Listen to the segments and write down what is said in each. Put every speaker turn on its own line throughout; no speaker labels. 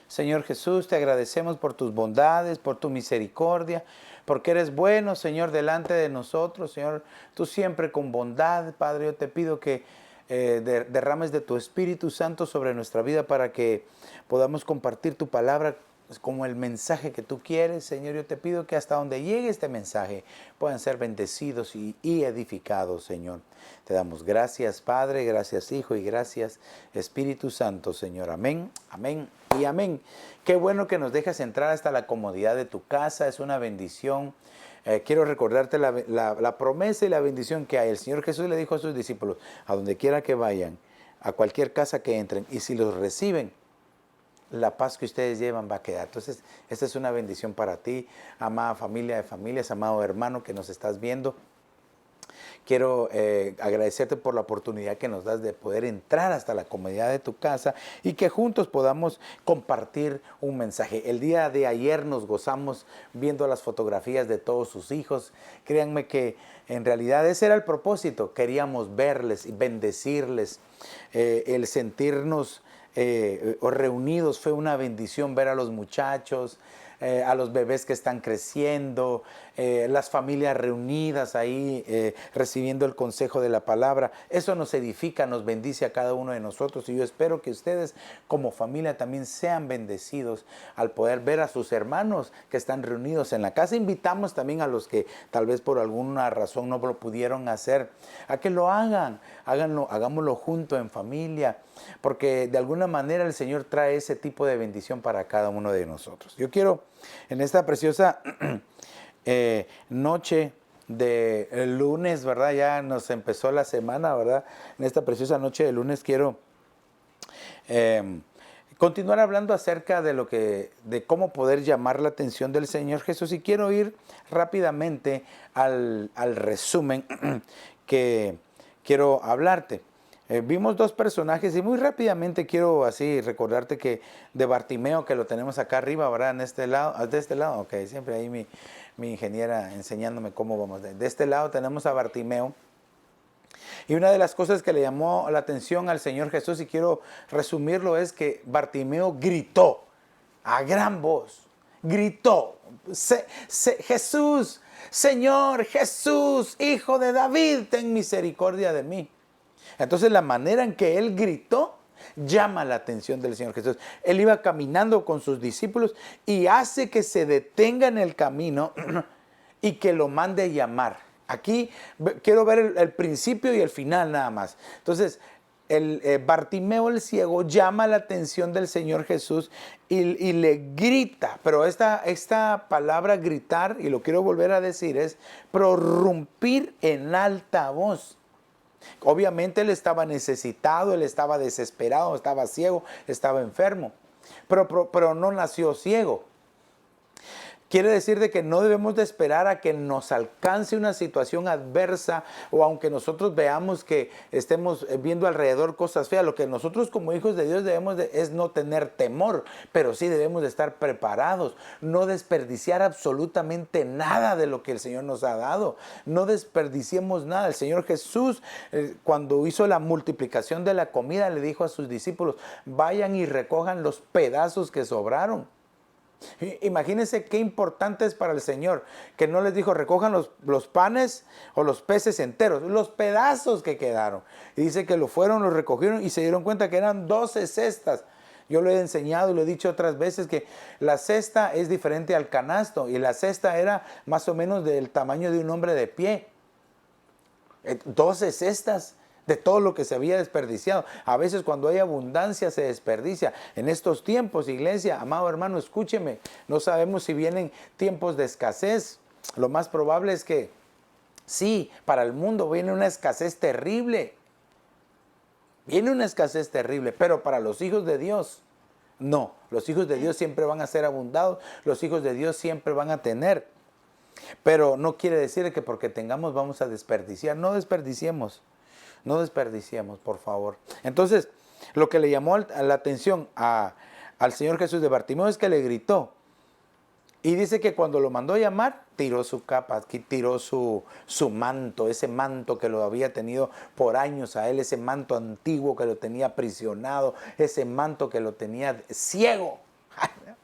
Señor Jesús, te agradecemos por tus bondades, por tu misericordia, porque eres bueno, Señor, delante de nosotros. Señor, tú siempre con bondad, Padre, yo te pido que derrames de tu Espíritu Santo sobre nuestra vida para que podamos compartir tu palabra como el mensaje que tú quieres. Señor, yo te pido que hasta donde llegue este mensaje puedan ser bendecidos y edificados, Señor. Te damos gracias, Padre, gracias, Hijo, y gracias, Espíritu Santo, Señor. Amén, amén y amén. Qué bueno que nos dejas entrar hasta la comodidad de tu casa, es una bendición. Quiero recordarte la promesa y la bendición que hay. El Señor Jesús le dijo a sus discípulos, a donde quiera que vayan, a cualquier casa que entren, y si los reciben, la paz que ustedes llevan va a quedar. Entonces, esta es una bendición para ti, amada familia de familias, amado hermano que nos estás viendo. Quiero agradecerte por la oportunidad que nos das de poder entrar hasta la comodidad de tu casa y que juntos podamos compartir un mensaje. El día de ayer nos gozamos viendo las fotografías de todos sus hijos. Créanme que en realidad ese era el propósito. Queríamos verles y bendecirles. El sentirnos reunidos fue una bendición, ver a los muchachos, a los bebés que están creciendo, las familias reunidas ahí recibiendo el consejo de la palabra. Eso nos edifica, nos bendice a cada uno de nosotros, y yo espero que ustedes como familia también sean bendecidos al poder ver a sus hermanos que están reunidos en la casa. Invitamos también a los que tal vez por alguna razón no lo pudieron hacer, a que lo hagan, hagámoslo juntos en familia, porque de alguna manera el Señor trae ese tipo de bendición para cada uno de nosotros. Yo quiero en esta preciosa noche de lunes, ¿verdad? Ya nos empezó la semana, ¿verdad? En esta preciosa noche de lunes quiero continuar hablando acerca de cómo poder llamar la atención del Señor Jesús, y quiero ir rápidamente al resumen que quiero hablarte. Vimos dos personajes y muy rápidamente quiero así recordarte que de Bartimeo, que lo tenemos acá arriba, ¿verdad? En este lado, de este lado, ok, siempre ahí mi ingeniera enseñándome cómo vamos. De este lado tenemos a Bartimeo. Y una de las cosas que le llamó la atención al Señor Jesús, y quiero resumirlo, es que Bartimeo gritó a gran voz, gritó, Jesús, Señor Jesús, Hijo de David, ten misericordia de mí. Entonces la manera en que él gritó llama la atención del Señor Jesús. Él iba caminando con sus discípulos y hace que se detenga en el camino y que lo mande llamar. Aquí quiero ver el principio y el final nada más. Entonces, Bartimeo el ciego llama la atención del Señor Jesús y le grita. Pero esta palabra gritar, y lo quiero volver a decir, es prorrumpir en alta voz. Obviamente él estaba necesitado, él estaba desesperado, estaba ciego, estaba enfermo, pero no nació ciego. Quiere decir de que no debemos de esperar a que nos alcance una situación adversa, o aunque nosotros veamos que estemos viendo alrededor cosas feas. Lo que nosotros como hijos de Dios debemos es no tener temor, pero sí debemos de estar preparados, no desperdiciar absolutamente nada de lo que el Señor nos ha dado. No desperdiciemos nada. El Señor Jesús, cuando hizo la multiplicación de la comida, le dijo a sus discípulos, vayan y recojan los pedazos que sobraron. Imagínense qué importante es para el Señor, que no les dijo recojan los panes o los peces enteros, los pedazos que quedaron. Y dice que los recogieron y se dieron cuenta que eran 12 cestas. Yo lo he enseñado y lo he dicho otras veces que la cesta es diferente al canasto, y la cesta era más o menos del tamaño de un hombre de pie. 12 cestas de todo lo que se había desperdiciado. A veces cuando hay abundancia se desperdicia. En estos tiempos, iglesia, amado hermano, escúcheme, no sabemos si vienen tiempos de escasez. Lo más probable es que sí, para el mundo viene una escasez terrible. Viene una escasez terrible, pero para los hijos de Dios, no. Los hijos de Dios siempre van a ser abundados, los hijos de Dios siempre van a tener. Pero no quiere decir que porque tengamos vamos a desperdiciar. No desperdiciemos. No desperdiciemos, por favor. Entonces, lo que le llamó la atención al Señor Jesús de Bartimeo es que le gritó. Y dice que cuando lo mandó a llamar, tiró su capa, tiró su manto, ese manto que lo había tenido por años a él, ese manto antiguo que lo tenía aprisionado, ese manto que lo tenía ciego.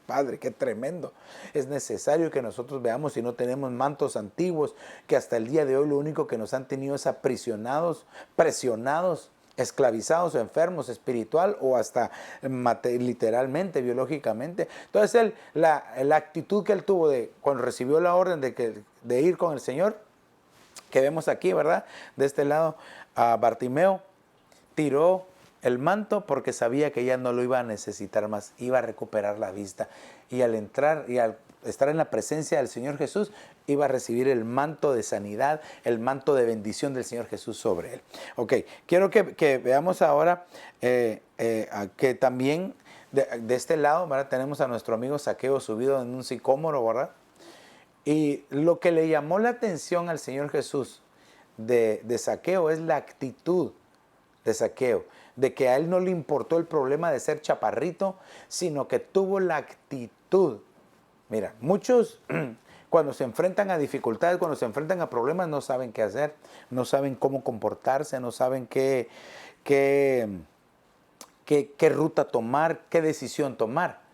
Padre, qué tremendo. Es necesario que nosotros veamos si no tenemos mantos antiguos, que hasta el día de hoy lo único que nos han tenido es aprisionados, presionados, esclavizados, enfermos espiritual o hasta literalmente, biológicamente. Entonces la actitud que él tuvo de cuando recibió la orden de ir con el Señor, que vemos aquí, ¿verdad? De este lado, a Bartimeo tiró el manto porque sabía que ya no lo iba a necesitar más, iba a recuperar la vista. Y al entrar y al estar en la presencia del Señor Jesús, iba a recibir el manto de sanidad, el manto de bendición del Señor Jesús sobre él. Ok, quiero que veamos ahora que también de este lado, ¿verdad? Tenemos a nuestro amigo Zaqueo subido en un sicómoro, ¿verdad? Y lo que le llamó la atención al Señor Jesús de Zaqueo es la actitud de Zaqueo, de que a él no le importó el problema de ser chaparrito, sino que tuvo la actitud. Mira, muchos cuando se enfrentan a dificultades, cuando se enfrentan a problemas, no saben qué hacer, no saben cómo comportarse, no saben qué ruta tomar, qué decisión tomar.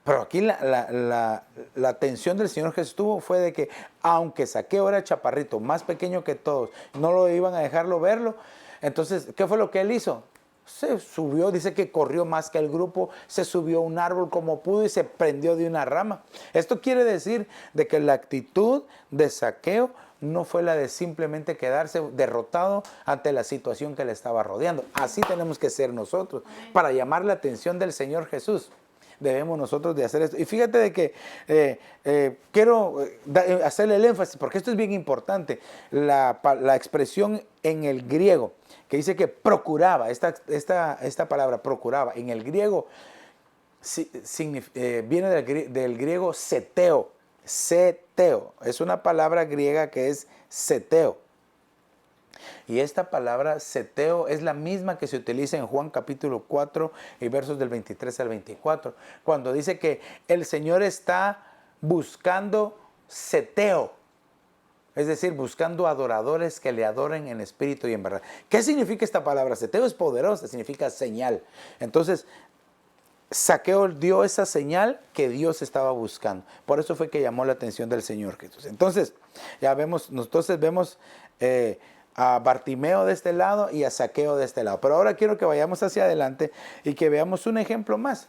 Pero aquí la atención del Señor Jesús fue de que, aunque Zaqueo era chaparrito, más pequeño que todos, no lo iban a dejarlo verlo. Entonces, ¿qué fue lo que él hizo? Se subió, dice que corrió más que el grupo, se subió a un árbol como pudo y se prendió de una rama. Esto quiere decir de que la actitud de Zaqueo no fue la de simplemente quedarse derrotado ante la situación que le estaba rodeando. Así tenemos que ser nosotros, para llamar la atención del Señor Jesús. Debemos nosotros de hacer esto. Y fíjate de que quiero hacerle el énfasis, porque esto es bien importante. La expresión en el griego, que dice que procuraba, esta palabra procuraba, en el griego viene del griego seteo. Seteo, es una palabra griega que es seteo. Y esta palabra seteo es la misma que se utiliza en Juan capítulo 4 y versos del 23 al 24, cuando dice que el Señor está buscando seteo, es decir, buscando adoradores que le adoren en espíritu y en verdad. ¿Qué significa esta palabra? Seteo es poderosa, significa señal. Entonces, Zaqueo dio esa señal que Dios estaba buscando. Por eso fue que llamó la atención del Señor Jesús. Entonces, ya vemos, a Bartimeo de este lado y a Zaqueo de este lado. Pero ahora quiero que vayamos hacia adelante y que veamos un ejemplo más.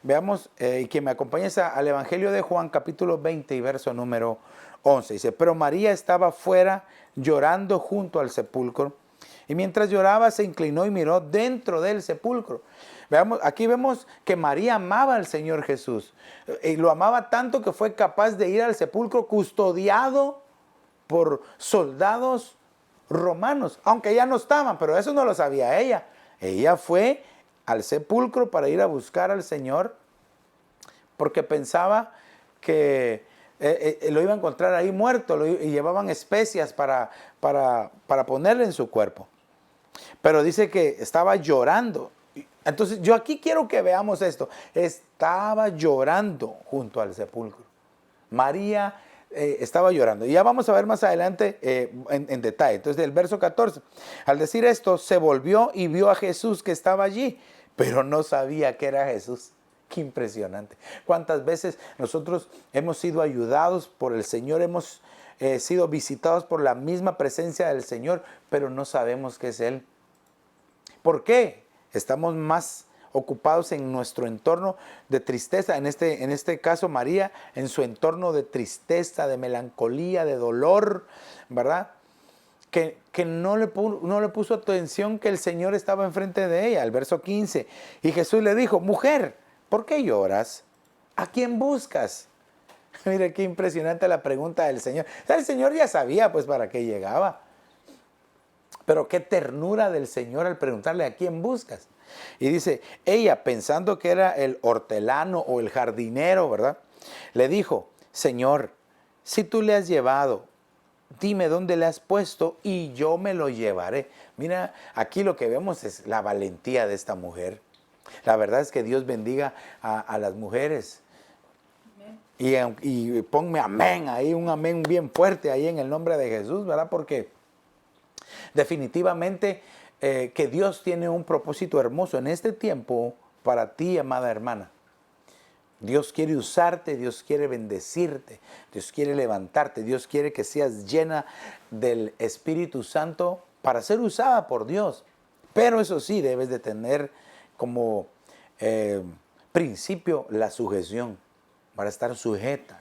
Veamos y que me acompañes al Evangelio de Juan, capítulo 20 y verso número 11. Dice, pero María estaba fuera llorando junto al sepulcro. Y mientras lloraba se inclinó y miró dentro del sepulcro. Aquí vemos que María amaba al Señor Jesús. Y lo amaba tanto que fue capaz de ir al sepulcro custodiado por soldados romanos, aunque ya no estaban, pero eso no lo sabía ella. Ella fue al sepulcro para ir a buscar al Señor porque pensaba que lo iba a encontrar ahí muerto y llevaban especias para ponerle en su cuerpo. Pero dice que estaba llorando. Entonces yo aquí quiero que veamos esto. Estaba llorando junto al sepulcro. María estaba llorando. Y ya vamos a ver más adelante en detalle. Entonces, del verso 14. Al decir esto, se volvió y vio a Jesús que estaba allí, pero no sabía que era Jesús. Qué impresionante. ¿Cuántas veces nosotros hemos sido ayudados por el Señor? Hemos sido visitados por la misma presencia del Señor, pero no sabemos que es Él. ¿Por qué? Estamos más ocupados en nuestro entorno de tristeza, en este caso María, en su entorno de tristeza, de melancolía, de dolor, ¿verdad? Que no le puso atención que el Señor estaba enfrente de ella. El verso 15, y Jesús le dijo, mujer, ¿por qué lloras? ¿A quién buscas? Mire qué impresionante la pregunta del Señor. O sea, el Señor ya sabía pues para qué llegaba. Pero qué ternura del Señor al preguntarle a quién buscas. Y dice, ella pensando que era el hortelano o el jardinero, ¿verdad? Le dijo, Señor, si tú le has llevado, dime dónde le has puesto y yo me lo llevaré. Mira, aquí lo que vemos es la valentía de esta mujer. La verdad es que Dios bendiga a las mujeres. Y ponme amén ahí, un amén bien fuerte ahí en el nombre de Jesús, ¿verdad? Porque definitivamente que Dios tiene un propósito hermoso en este tiempo para ti, amada hermana. Dios quiere usarte, Dios quiere bendecirte, Dios quiere levantarte, Dios quiere que seas llena del Espíritu Santo para ser usada por Dios. Pero eso sí, debes de tener como principio la sujeción, para estar sujeta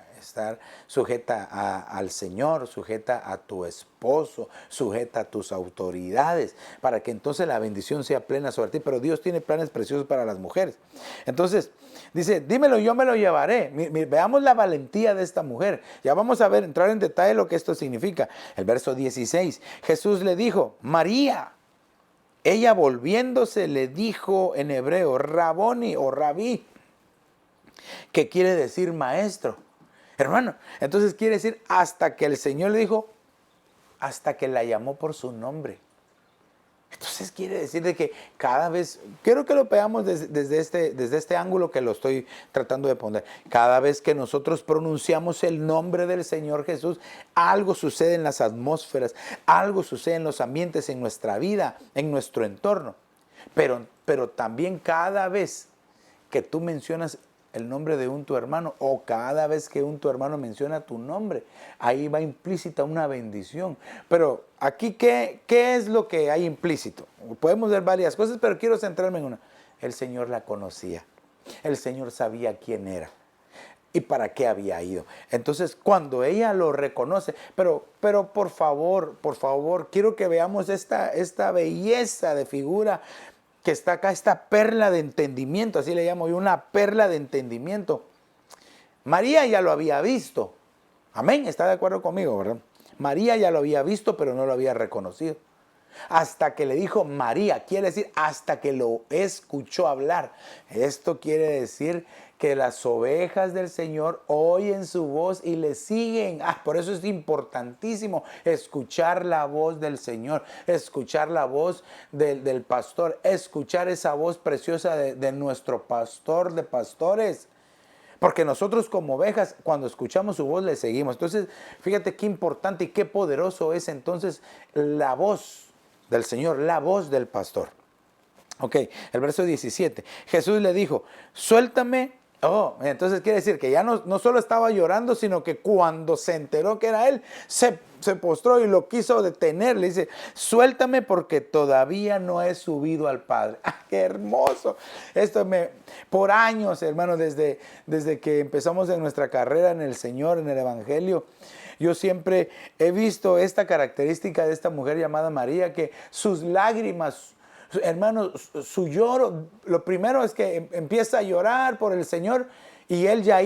al Señor, sujeta a tu esposo, sujeta a tus autoridades, para que entonces la bendición sea plena sobre ti. Pero Dios tiene planes preciosos para las mujeres. Entonces, dice, dímelo, yo me lo llevaré. Veamos la valentía de esta mujer. Ya vamos a ver, entrar en detalle lo que esto significa. El verso 16, Jesús le dijo, María. Ella volviéndose le dijo en hebreo, Raboni o Rabí, que quiere decir maestro. Hermano, entonces quiere decir hasta que el Señor le dijo, hasta que la llamó por su nombre. Entonces quiere decir de que cada vez, quiero que lo veamos desde este ángulo que lo estoy tratando de poner. Cada vez que nosotros pronunciamos el nombre del Señor Jesús, algo sucede en las atmósferas, algo sucede en los ambientes, en nuestra vida, en nuestro entorno. Pero también cada vez que tú mencionas el nombre de tu hermano, o cada vez que tu hermano menciona tu nombre, ahí va implícita una bendición. Pero aquí, ¿qué es lo que hay implícito? Podemos ver varias cosas, pero quiero centrarme en una. El Señor la conocía. El Señor sabía quién era y para qué había ido. Entonces, cuando ella lo reconoce, pero por favor, quiero que veamos esta belleza de figura que está acá, esta perla de entendimiento, así le llamo yo, una perla de entendimiento. María ya lo había visto. Amén, está de acuerdo conmigo, ¿verdad? María ya lo había visto, pero no lo había reconocido. Hasta que le dijo María, quiere decir hasta que lo escuchó hablar. Esto quiere decir que las ovejas del Señor oyen su voz y le siguen. Por eso es importantísimo escuchar la voz del Señor, escuchar la voz del pastor, escuchar esa voz preciosa de nuestro pastor de pastores. Porque nosotros como ovejas, cuando escuchamos su voz, le seguimos. Entonces, fíjate qué importante y qué poderoso es entonces la voz del Señor, la voz del pastor. Ok, el verso 17. Jesús le dijo, suéltame. Entonces quiere decir que ya no solo estaba llorando, sino que cuando se enteró que era él, se postró y lo quiso detener. Le dice, suéltame porque todavía no he subido al Padre. ¡Qué hermoso! Por años, hermano, desde que empezamos en nuestra carrera en el Señor, en el Evangelio, yo siempre he visto esta característica de esta mujer llamada María, que sus lágrimas, hermano, su lloro, lo primero es que empieza a llorar por el Señor y él ya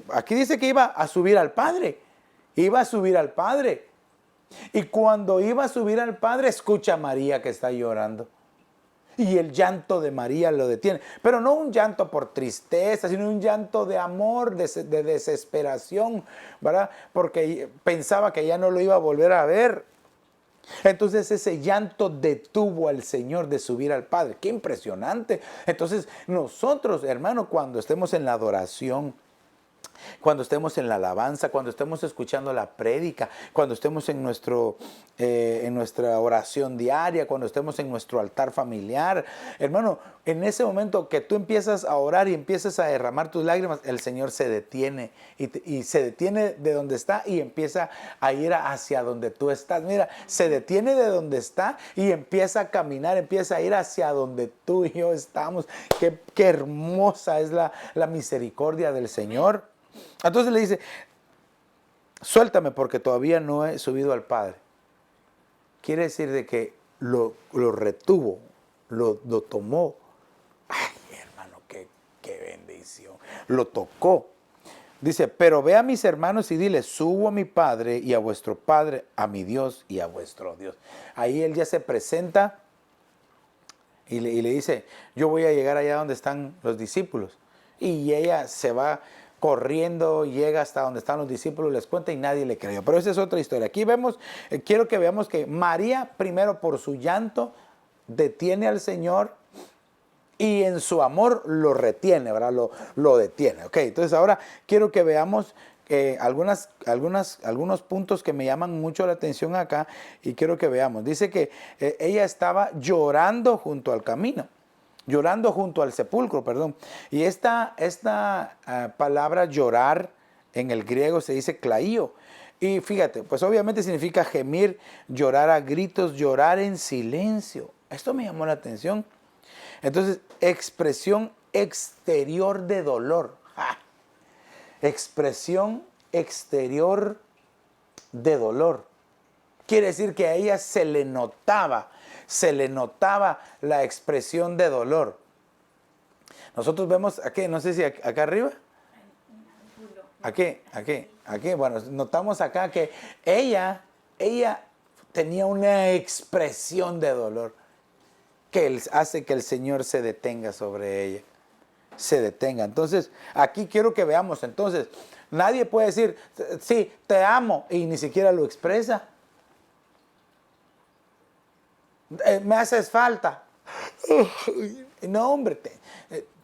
aquí dice que iba a subir al Padre, iba a subir al Padre. Y cuando iba a subir al Padre, escucha a María que está llorando. Y el llanto de María lo detiene. Pero no un llanto por tristeza, sino un llanto de amor, de desesperación, ¿verdad? Porque pensaba que ya no lo iba a volver a ver. Entonces ese llanto detuvo al Señor de subir al Padre. ¡Qué impresionante! Entonces nosotros, hermano, cuando estemos en la adoración, cuando estemos en la alabanza, cuando estemos escuchando la prédica, cuando estemos en nuestra oración diaria, cuando estemos en nuestro altar familiar, hermano, en ese momento que tú empiezas a orar y empiezas a derramar tus lágrimas, el Señor se detiene y se detiene de donde está y empieza a ir hacia donde tú estás. Mira, se detiene de donde está y empieza a caminar, empieza a ir hacia donde tú y yo estamos. Qué hermosa es la misericordia del Señor. Entonces le dice, suéltame porque todavía no he subido al Padre. Quiere decir de que lo retuvo, lo tomó. Ay, hermano, qué bendición. Lo tocó. Dice, pero ve a mis hermanos y dile, subo a mi Padre y a vuestro Padre, a mi Dios y a vuestro Dios. Ahí él ya se presenta y le dice, yo voy a llegar allá donde están los discípulos. Y ella se va corriendo, llega hasta donde están los discípulos, les cuenta y nadie le creyó. Pero esa es otra historia. Aquí vemos, quiero que veamos que María, primero por su llanto, detiene al Señor y en su amor lo retiene, ¿verdad? Lo detiene. Ok, entonces ahora quiero que veamos algunos puntos que me llaman mucho la atención acá y quiero que veamos. Dice que ella estaba llorando junto al camino. llorando junto al sepulcro, perdón. Y esta palabra llorar en el griego se dice klaio. Y fíjate, pues obviamente significa gemir, llorar a gritos, llorar en silencio. Esto me llamó la atención. Entonces, expresión exterior de dolor. ¡Ja! Expresión exterior de dolor. Quiere decir que a ella se le notaba la expresión de dolor. Nosotros vemos aquí, no sé si acá arriba. Aquí, bueno, notamos acá que ella tenía una expresión de dolor que hace que el Señor se detenga sobre ella, se detenga. Entonces, aquí quiero que veamos, entonces, nadie puede decir, sí, te amo, y ni siquiera lo expresa. Me haces falta. No, hombre,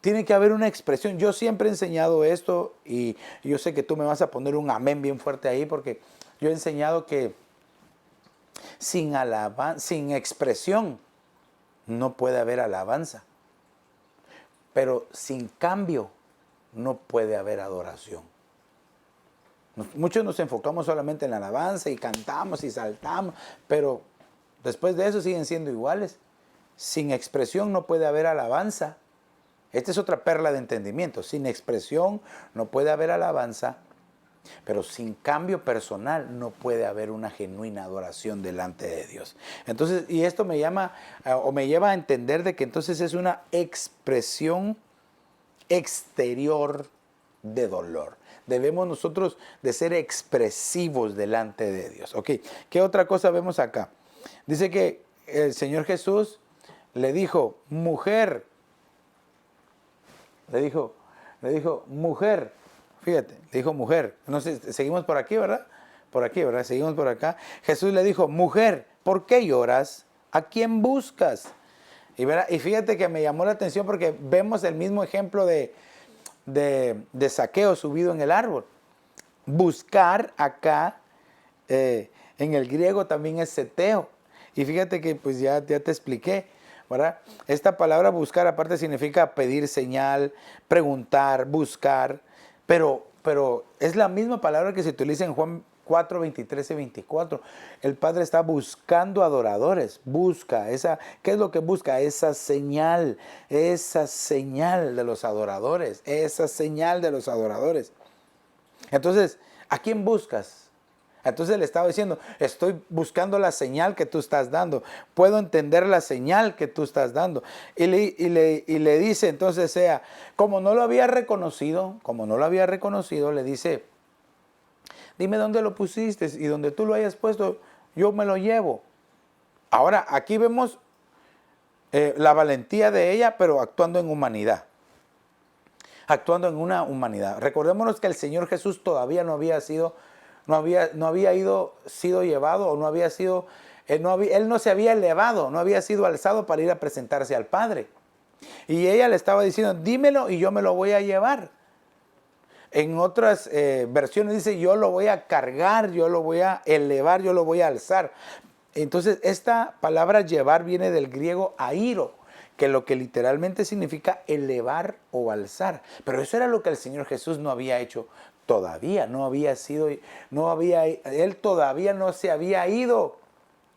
tiene que haber una expresión. Yo siempre he enseñado esto y yo sé que tú me vas a poner un amén bien fuerte ahí, porque yo he enseñado que sin expresión no puede haber alabanza, pero sin cambio no puede haber adoración. Muchos nos enfocamos solamente en la alabanza y cantamos y saltamos, pero después de eso siguen siendo iguales. Sin expresión no puede haber alabanza. Esta es otra perla de entendimiento. Sin expresión no puede haber alabanza, pero sin cambio personal no puede haber una genuina adoración delante de Dios. Entonces, y esto me llama o me lleva a entender de que entonces es una expresión exterior de dolor. Debemos nosotros de ser expresivos delante de Dios. Ok, ¿qué otra cosa vemos acá? Dice que el Señor Jesús le dijo, mujer, le dijo, mujer, fíjate, le dijo mujer. No sé, seguimos por aquí, ¿verdad? Por aquí, ¿verdad? Seguimos por acá. Jesús le dijo, mujer, ¿por qué lloras? ¿A quién buscas? Y fíjate que me llamó la atención porque vemos el mismo ejemplo de Zaqueo subido en el árbol. Buscar acá, en el griego también es seteo. Y fíjate que pues ya te expliqué, ¿verdad? Esta palabra buscar aparte significa pedir señal, preguntar, buscar, pero es la misma palabra que se utiliza en Juan 4, 23 y 24. El Padre está buscando adoradores, busca ¿qué es lo que busca? Esa señal de los adoradores, esa señal de los adoradores. Entonces, ¿a quién buscas? Entonces le estaba diciendo, estoy buscando la señal que tú estás dando. Puedo entender la señal que tú estás dando. Y le dice entonces, como no lo había reconocido, le dice, dime dónde lo pusiste y donde tú lo hayas puesto, yo me lo llevo. Ahora, aquí vemos la valentía de ella, pero actuando en humanidad. Actuando en una humanidad. Recordémonos que el Señor Jesús todavía no había sido llevado, o no había sido, él no se había elevado, no había sido alzado para ir a presentarse al Padre. Y ella le estaba diciendo, dímelo y yo me lo voy a llevar. En otras versiones dice, yo lo voy a cargar, yo lo voy a elevar, yo lo voy a alzar. Entonces, esta palabra llevar viene del griego airo, que lo que literalmente significa elevar o alzar. Pero eso era lo que el Señor Jesús no había hecho todavía, él todavía no se había ido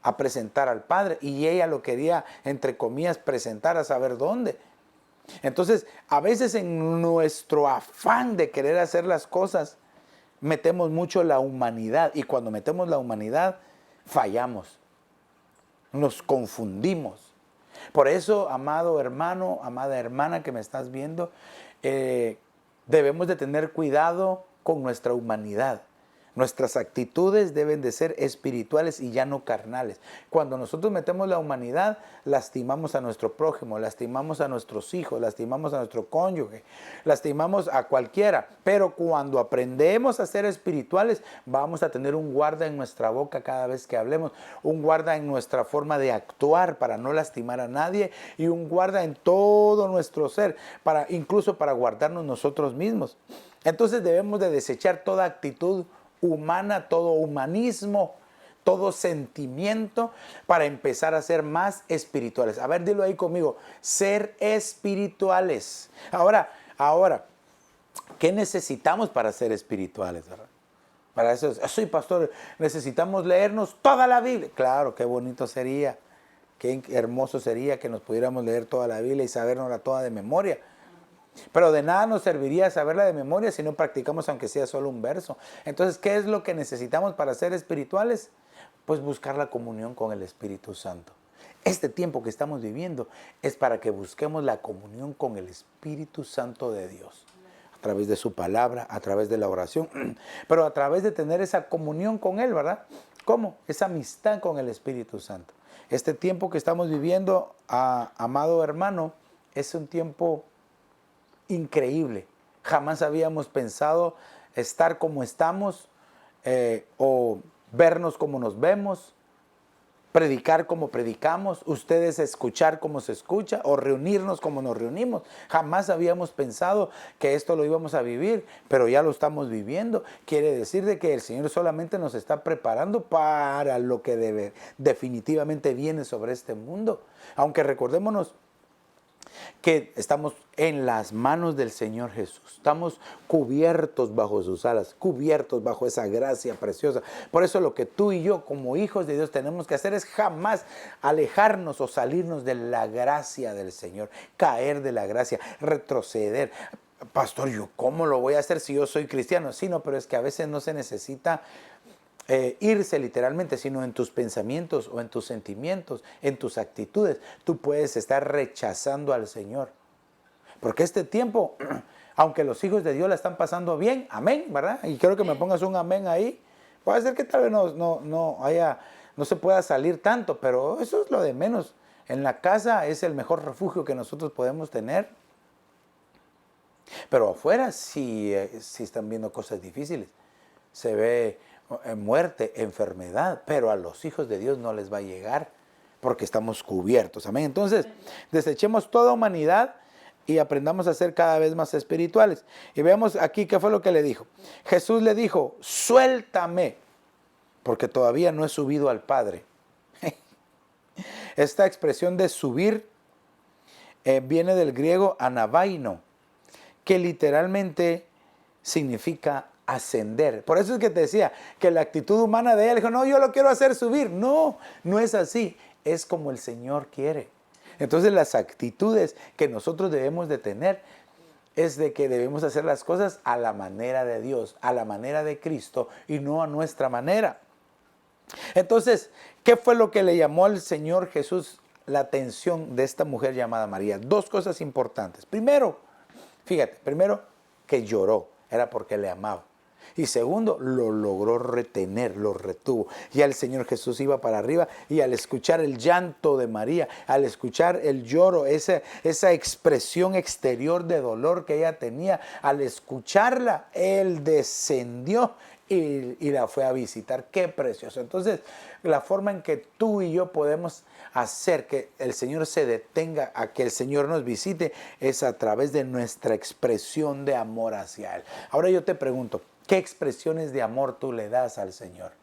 a presentar al Padre y ella lo quería, entre comillas, presentar a saber dónde. Entonces, a veces en nuestro afán de querer hacer las cosas, metemos mucho la humanidad y cuando metemos la humanidad, fallamos, nos confundimos. Por eso, amado hermano, amada hermana que me estás viendo, debemos de tener cuidado con nuestra humanidad. Nuestras actitudes deben de ser espirituales y ya no carnales. Cuando nosotros metemos la humanidad, lastimamos a nuestro prójimo, lastimamos a nuestros hijos, lastimamos a nuestro cónyuge, lastimamos a cualquiera. Pero cuando aprendemos a ser espirituales, vamos a tener un guarda en nuestra boca cada vez que hablemos, un guarda en nuestra forma de actuar para no lastimar a nadie y un guarda en todo nuestro ser, incluso para guardarnos nosotros mismos. Entonces debemos de desechar toda actitud humana, todo humanismo, todo sentimiento para empezar a ser más espirituales. A ver, dilo ahí conmigo, ser espirituales. Ahora, ¿qué necesitamos para ser espirituales, verdad? Para eso, soy pastor, necesitamos leernos toda la Biblia. Claro, qué bonito sería, qué hermoso sería que nos pudiéramos leer toda la Biblia y sabernosla toda de memoria. Pero de nada nos serviría saberla de memoria si no practicamos aunque sea solo un verso. Entonces, ¿qué es lo que necesitamos para ser espirituales? Pues buscar la comunión con el Espíritu Santo. Este tiempo que estamos viviendo es para que busquemos la comunión con el Espíritu Santo de Dios. A través de su palabra, a través de la oración, pero a través de tener esa comunión con Él, ¿verdad? ¿Cómo? Esa amistad con el Espíritu Santo. Este tiempo que estamos viviendo, amado hermano, es un tiempo increíble. Jamás habíamos pensado estar como estamos, o vernos como nos vemos, predicar como predicamos, ustedes escuchar como se escucha, o reunirnos como nos reunimos. Jamás habíamos pensado que esto lo íbamos a vivir, pero ya lo estamos viviendo. Quiere decir de que el Señor solamente nos está preparando para lo que definitivamente viene sobre este mundo. Aunque recordémonos que estamos en las manos del Señor Jesús. Estamos cubiertos bajo sus alas, cubiertos bajo esa gracia preciosa. Por eso lo que tú y yo como hijos de Dios tenemos que hacer es jamás alejarnos o salirnos de la gracia del Señor, caer de la gracia, retroceder. Pastor, ¿yo cómo lo voy a hacer si yo soy cristiano? Sí, no, pero es que a veces no se necesita irse literalmente, sino en tus pensamientos o en tus sentimientos, en tus actitudes. Tú puedes estar rechazando al Señor. Porque este tiempo, aunque los hijos de Dios la están pasando bien, amén, ¿verdad? Y quiero que me pongas un amén ahí. Puede ser que tal vez no se pueda salir tanto, pero eso es lo de menos. En la casa es el mejor refugio que nosotros podemos tener. Pero afuera sí están viendo cosas difíciles. Se ve muerte, enfermedad, pero a los hijos de Dios no les va a llegar porque estamos cubiertos. Amén. Entonces, desechemos toda humanidad y aprendamos a ser cada vez más espirituales. Y veamos aquí qué fue lo que le dijo. Jesús le dijo, suéltame, porque todavía no he subido al Padre. Esta expresión de subir viene del griego anabaino, que literalmente significa ascender. Por eso es que te decía que la actitud humana de él dijo, no, yo lo quiero hacer subir. No, no es así. Es como el Señor quiere. Entonces las actitudes que nosotros debemos de tener es de que debemos hacer las cosas a la manera de Dios, a la manera de Cristo y no a nuestra manera. Entonces, ¿qué fue lo que le llamó al Señor Jesús la atención de esta mujer llamada María? Dos cosas importantes. Primero, fíjate, que lloró, era porque le amaba. Y segundo, lo logró retener, lo retuvo. Ya el Señor Jesús iba para arriba y al escuchar el llanto de María, al escuchar el lloro, esa expresión exterior de dolor que ella tenía, al escucharla, Él descendió y la fue a visitar. ¡Qué precioso! Entonces, la forma en que tú y yo podemos hacer que el Señor se detenga, a que el Señor nos visite, es a través de nuestra expresión de amor hacia Él. Ahora yo te pregunto, ¿qué expresiones de amor tú le das al Señor?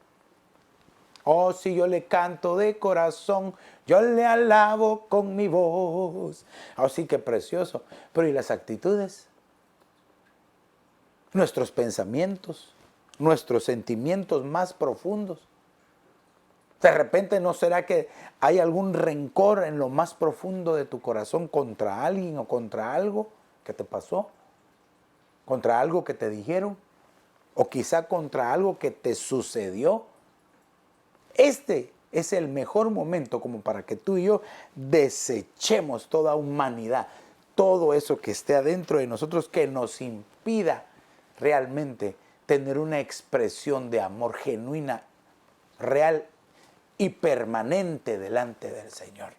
Oh, si yo le canto de corazón, yo le alabo con mi voz. Oh, sí, qué precioso. Pero ¿y las actitudes? Nuestros pensamientos, nuestros sentimientos más profundos. De repente, ¿no será que hay algún rencor en lo más profundo de tu corazón contra alguien o contra algo que te pasó? ¿Contra algo que te dijeron? ¿O quizá contra algo que te sucedió? Este es el mejor momento como para que tú y yo desechemos toda humanidad, todo eso que esté adentro de nosotros que nos impida realmente tener una expresión de amor genuina, real y permanente delante del Señor.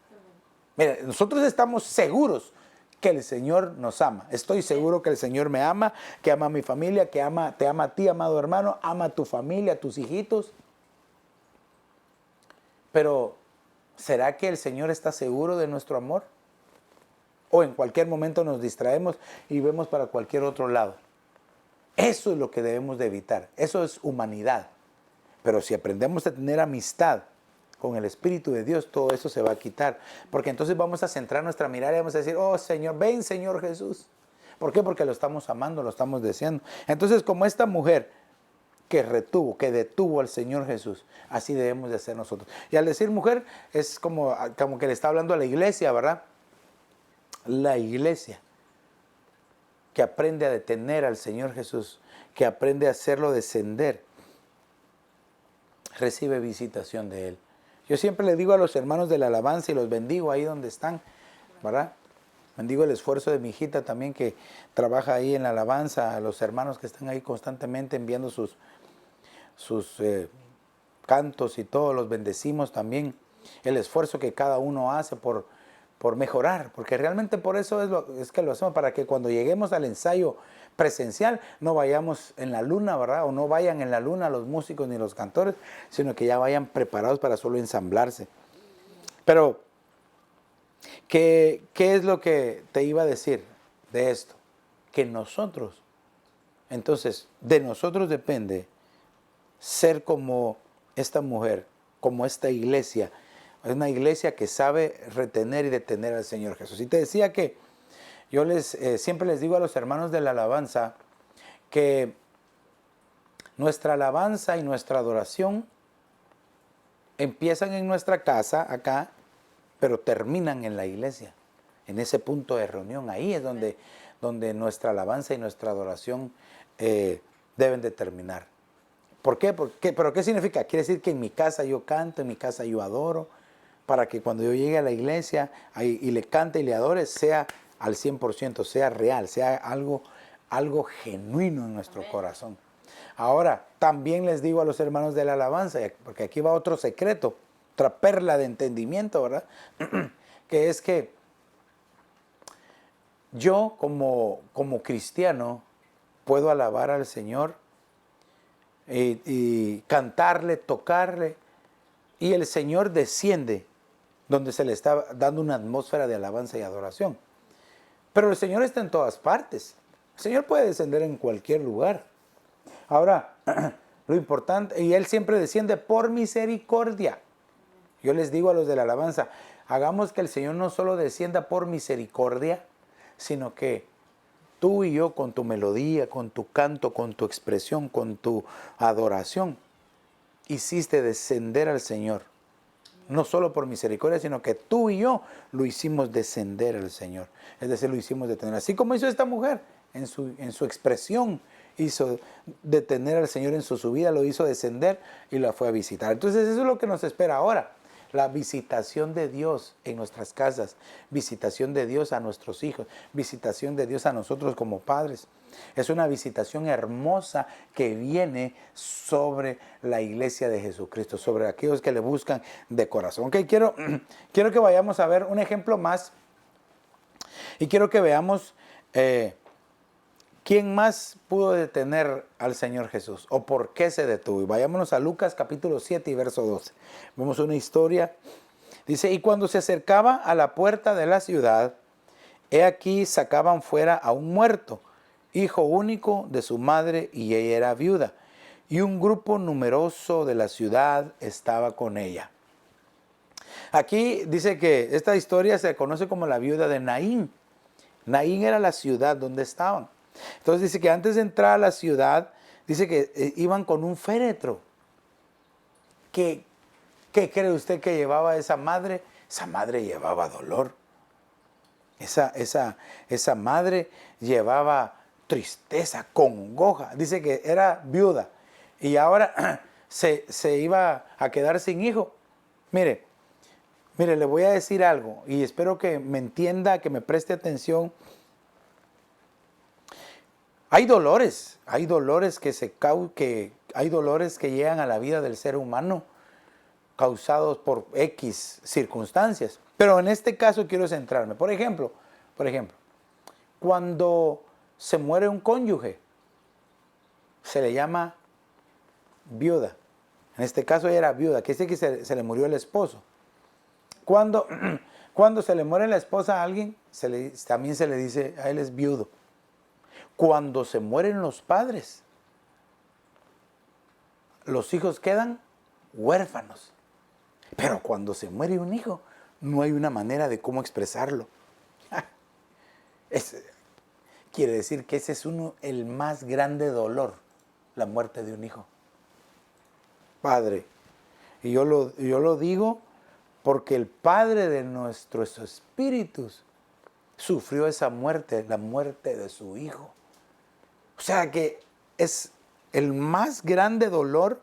Mira, nosotros estamos seguros que el Señor nos ama. Estoy seguro que el Señor me ama, que ama a mi familia, que te ama a ti, amado hermano, ama a tu familia, a tus hijitos. Pero, ¿será que el Señor está seguro de nuestro amor? O en cualquier momento nos distraemos y vemos para cualquier otro lado. Eso es lo que debemos de evitar. Eso es humanidad. Pero si aprendemos a tener amistad con el Espíritu de Dios, todo eso se va a quitar. Porque entonces vamos a centrar nuestra mirada y vamos a decir, oh Señor, ven Señor Jesús. ¿Por qué? Porque lo estamos amando, lo estamos deseando. Entonces, como esta mujer que detuvo al Señor Jesús, así debemos de ser nosotros. Y al decir mujer, es como que le está hablando a la iglesia, ¿verdad? La iglesia que aprende a detener al Señor Jesús, que aprende a hacerlo descender, recibe visitación de Él. Yo siempre le digo a los hermanos de la alabanza y los bendigo ahí donde están, ¿verdad? Bendigo el esfuerzo de mi hijita también que trabaja ahí en la alabanza, a los hermanos que están ahí constantemente enviando sus cantos y todo, los bendecimos también. El esfuerzo que cada uno hace por mejorar, porque realmente por eso es que lo hacemos, para que cuando lleguemos al ensayo presencial no vayamos en la luna, ¿verdad? O no vayan en la luna los músicos ni los cantores, sino que ya vayan preparados para solo ensamblarse. Pero, ¿qué es lo que te iba a decir de esto? Que nosotros, entonces, de nosotros depende ser como esta mujer, como esta iglesia. Es una iglesia que sabe retener y detener al Señor Jesús. Y te decía que yo siempre les digo a los hermanos de la alabanza que nuestra alabanza y nuestra adoración empiezan en nuestra casa, acá, pero terminan en la iglesia, en ese punto de reunión. Ahí es donde nuestra alabanza y nuestra adoración deben de terminar. ¿Por qué? ¿Pero qué significa? Quiere decir que en mi casa yo canto, en mi casa yo adoro, para que cuando yo llegue a la iglesia y le cante y le adore, sea al 100%, sea real, sea algo genuino en nuestro corazón. Ahora, también les digo a los hermanos de la alabanza, porque aquí va otro secreto, otra perla de entendimiento, ¿verdad? Que es que yo como cristiano puedo alabar al Señor y cantarle, tocarle, y el Señor desciende donde se le está dando una atmósfera de alabanza y adoración. Pero el Señor está en todas partes. El Señor puede descender en cualquier lugar. Ahora, lo importante, y Él siempre desciende por misericordia. Yo les digo a los de la alabanza, hagamos que el Señor no solo descienda por misericordia, sino que tú y yo con tu melodía, con tu canto, con tu expresión, con tu adoración, hiciste descender al Señor. No solo por misericordia, sino que tú y yo lo hicimos descender al Señor. Es decir, lo hicimos detener. Así como hizo esta mujer en su expresión, hizo detener al Señor en su subida, lo hizo descender y la fue a visitar. Entonces eso es lo que nos espera ahora. La visitación de Dios en nuestras casas, visitación de Dios a nuestros hijos, visitación de Dios a nosotros como padres. Es una visitación hermosa que viene sobre la iglesia de Jesucristo, sobre aquellos que le buscan de corazón. Okay, quiero que vayamos a ver un ejemplo más y quiero que veamos quién más pudo detener al Señor Jesús o por qué se detuvo. Y vayámonos a Lucas capítulo 7 y verso 12. Vemos una historia. Dice, y cuando se acercaba a la puerta de la ciudad, he aquí sacaban fuera a un muerto, hijo único de su madre, y ella era viuda. Y un grupo numeroso de la ciudad estaba con ella. Aquí dice que esta historia se conoce como la viuda de Naín. Naín era la ciudad donde estaban. Entonces dice que antes de entrar a la ciudad, dice que iban con un féretro. ¿Qué cree usted que llevaba esa madre? Esa madre llevaba dolor. Esa madre llevaba tristeza, congoja. Dice que era viuda y ahora se iba a quedar sin hijo. Mire, le voy a decir algo y espero que me entienda, que me preste atención. Hay dolores que llegan a la vida del ser humano causados por X circunstancias. Pero en este caso quiero centrarme. Por ejemplo, cuando se muere un cónyuge, se le llama viuda. En este caso ella era viuda, que dice que se le murió el esposo. Cuando se le muere la esposa a alguien, también se le dice a él es viudo. Cuando se mueren los padres, los hijos quedan huérfanos. Pero cuando se muere un hijo, no hay una manera de cómo expresarlo. Quiere decir que ese es el más grande dolor, la muerte de un hijo. Padre, y yo lo digo porque el Padre de nuestros espíritus sufrió esa muerte, la muerte de su hijo. O sea que es el más grande dolor,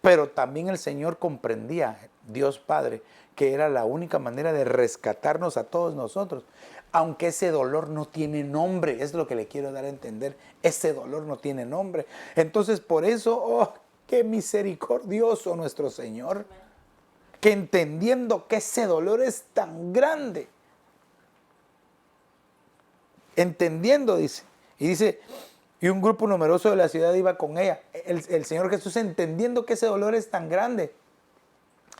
pero también el Señor comprendía, Dios Padre, que era la única manera de rescatarnos a todos nosotros. Aunque ese dolor no tiene nombre, es lo que le quiero dar a entender, ese dolor no tiene nombre. Entonces por eso, oh, qué misericordioso nuestro Señor, que entendiendo que ese dolor es tan grande, entendiendo, dice, y dice, y un grupo numeroso de la ciudad iba con ella. El Señor Jesús, entendiendo que ese dolor es tan grande,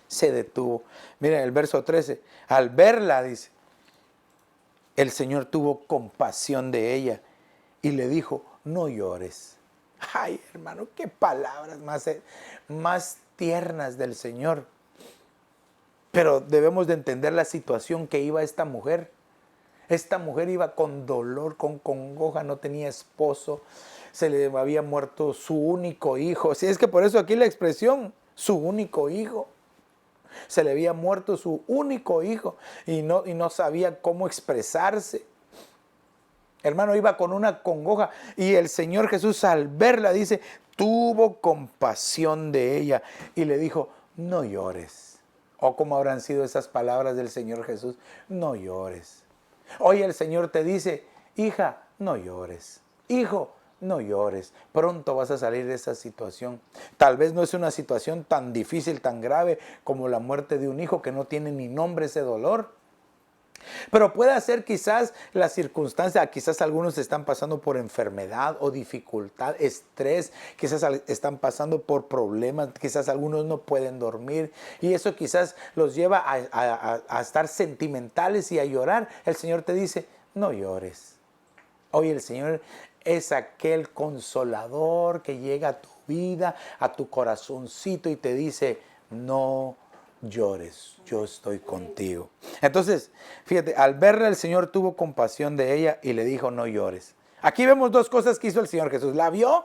se detuvo. Miren el verso 13, al verla, dice, el Señor tuvo compasión de ella y le dijo, no llores. Ay, hermano, qué palabras más tiernas del Señor. Pero debemos de entender la situación que iba esta mujer. Esta mujer iba con dolor, con congoja, no tenía esposo, se le había muerto su único hijo. Si es que por eso aquí la expresión, su único hijo. Se le había muerto su único hijo y no sabía cómo expresarse. Hermano, iba con una congoja y el Señor Jesús al verla dice, tuvo compasión de ella y le dijo, no llores. ¿O cómo habrán sido esas palabras del Señor Jesús? No llores. Hoy el Señor te dice, hija, no llores. Hijo, no llores. Pronto vas a salir de esa situación. Tal vez no es una situación tan difícil, tan grave como la muerte de un hijo que no tiene ni nombre ese dolor. Pero puede ser quizás la circunstancia, quizás algunos están pasando por enfermedad o dificultad, estrés, quizás están pasando por problemas, quizás algunos no pueden dormir y eso quizás los lleva a estar sentimentales y a llorar. El Señor te dice, no llores. Hoy el Señor es aquel consolador que llega a tu vida, a tu corazoncito y te dice, no llores, yo estoy contigo. Entonces, fíjate, al verla el Señor tuvo compasión de ella y le dijo, no llores. Aquí vemos dos cosas que hizo el Señor Jesús. La vio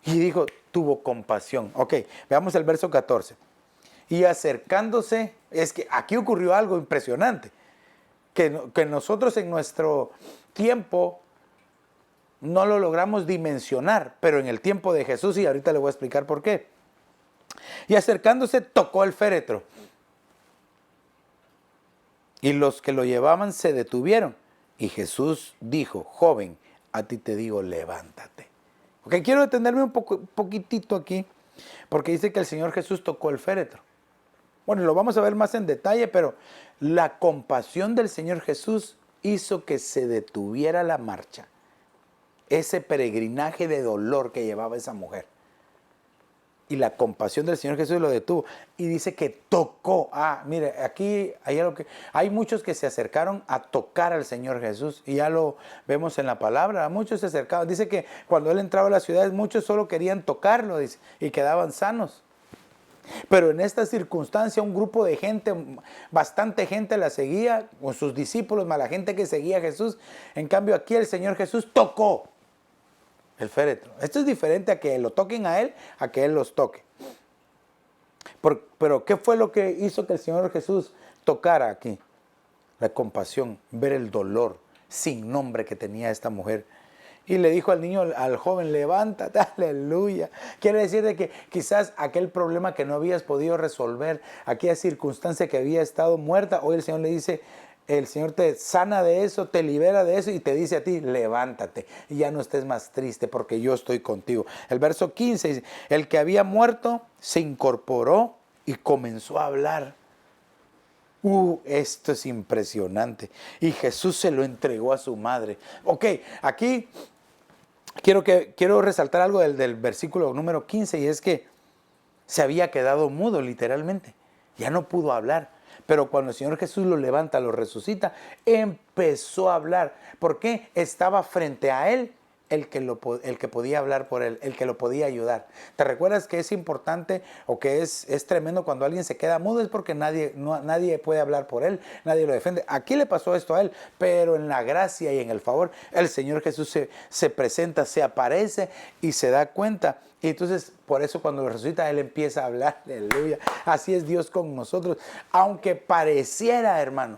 y dijo, tuvo compasión. Ok, veamos el verso 14. Y acercándose, es que aquí ocurrió algo impresionante, que nosotros en nuestro tiempo no lo logramos dimensionar, pero en el tiempo de Jesús, y ahorita le voy a explicar por qué. Y acercándose tocó el féretro. Y los que lo llevaban se detuvieron. Y Jesús dijo, joven, a ti te digo, levántate. Ok, quiero detenerme un poquitito aquí, porque dice que el Señor Jesús tocó el féretro. Bueno, lo vamos a ver más en detalle, pero la compasión del Señor Jesús hizo que se detuviera la marcha. Ese peregrinaje de dolor que llevaba esa mujer. Y la compasión del Señor Jesús lo detuvo. Y dice que tocó. Mire, aquí hay muchos que se acercaron a tocar al Señor Jesús. Y ya lo vemos en la palabra. Muchos se acercaban. Dice que cuando Él entraba a las ciudades, muchos solo querían tocarlo, dice, y quedaban sanos. Pero en esta circunstancia un grupo de gente, bastante gente la seguía, con sus discípulos, más la gente que seguía a Jesús. En cambio aquí el Señor Jesús tocó el féretro. Esto es diferente a que lo toquen a Él, a que Él los toque. Pero ¿qué fue lo que hizo que el Señor Jesús tocara aquí? La compasión, ver el dolor sin nombre que tenía esta mujer. Y le dijo al niño, al joven, levántate, aleluya. Quiere decir de que quizás aquel problema que no habías podido resolver, aquella circunstancia que había estado muerta, hoy el Señor le dice, el Señor te sana de eso, te libera de eso y te dice a ti, levántate y ya no estés más triste porque yo estoy contigo. El verso 15 dice, el que había muerto se incorporó y comenzó a hablar. Esto es impresionante. Y Jesús se lo entregó a su madre. Ok, aquí quiero resaltar algo del versículo número 15 y es que se había quedado mudo literalmente. Ya no pudo hablar. Pero cuando el Señor Jesús lo levanta, lo resucita, empezó a hablar. ¿Por qué? Estaba frente a Él el que podía hablar por él, el que lo podía ayudar. ¿Te recuerdas que es importante o que es tremendo cuando alguien se queda mudo? Es porque nadie puede hablar por él, nadie lo defiende. Aquí le pasó esto a él, pero en la gracia y en el favor, el Señor Jesús se presenta, se aparece y se da cuenta. Y entonces, por eso cuando resucita, Él empieza a hablar, aleluya. Así es Dios con nosotros. Aunque pareciera, hermano,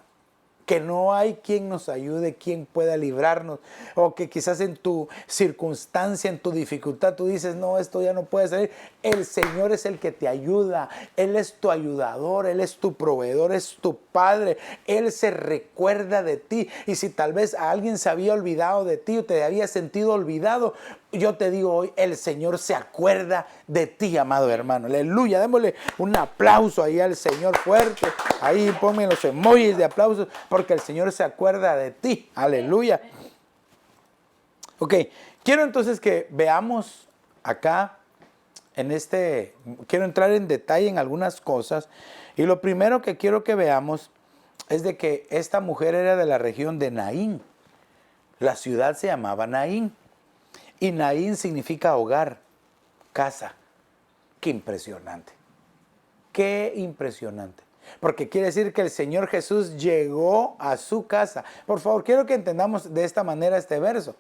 que no hay quien nos ayude, quien pueda librarnos, o que quizás en tu circunstancia, en tu dificultad, tú dices, no, esto ya no puede salir. El Señor es el que te ayuda, Él es tu ayudador, Él es tu proveedor, es tu Padre, Él se recuerda de ti. Y si tal vez a alguien se había olvidado de ti o te había sentido olvidado, yo te digo hoy, el Señor se acuerda de ti, amado hermano. Aleluya, démosle un aplauso ahí al Señor fuerte. Ahí ponme los emojis de aplausos porque el Señor se acuerda de ti. Aleluya. Ok, quiero entonces que veamos acá quiero entrar en detalle en algunas cosas. Y lo primero que quiero que veamos es de que esta mujer era de la región de Naín. La ciudad se llamaba Naín. Y Naín significa hogar, casa. Qué impresionante. Qué impresionante. Porque quiere decir que el Señor Jesús llegó a su casa. Por favor, quiero que entendamos de esta manera este verso.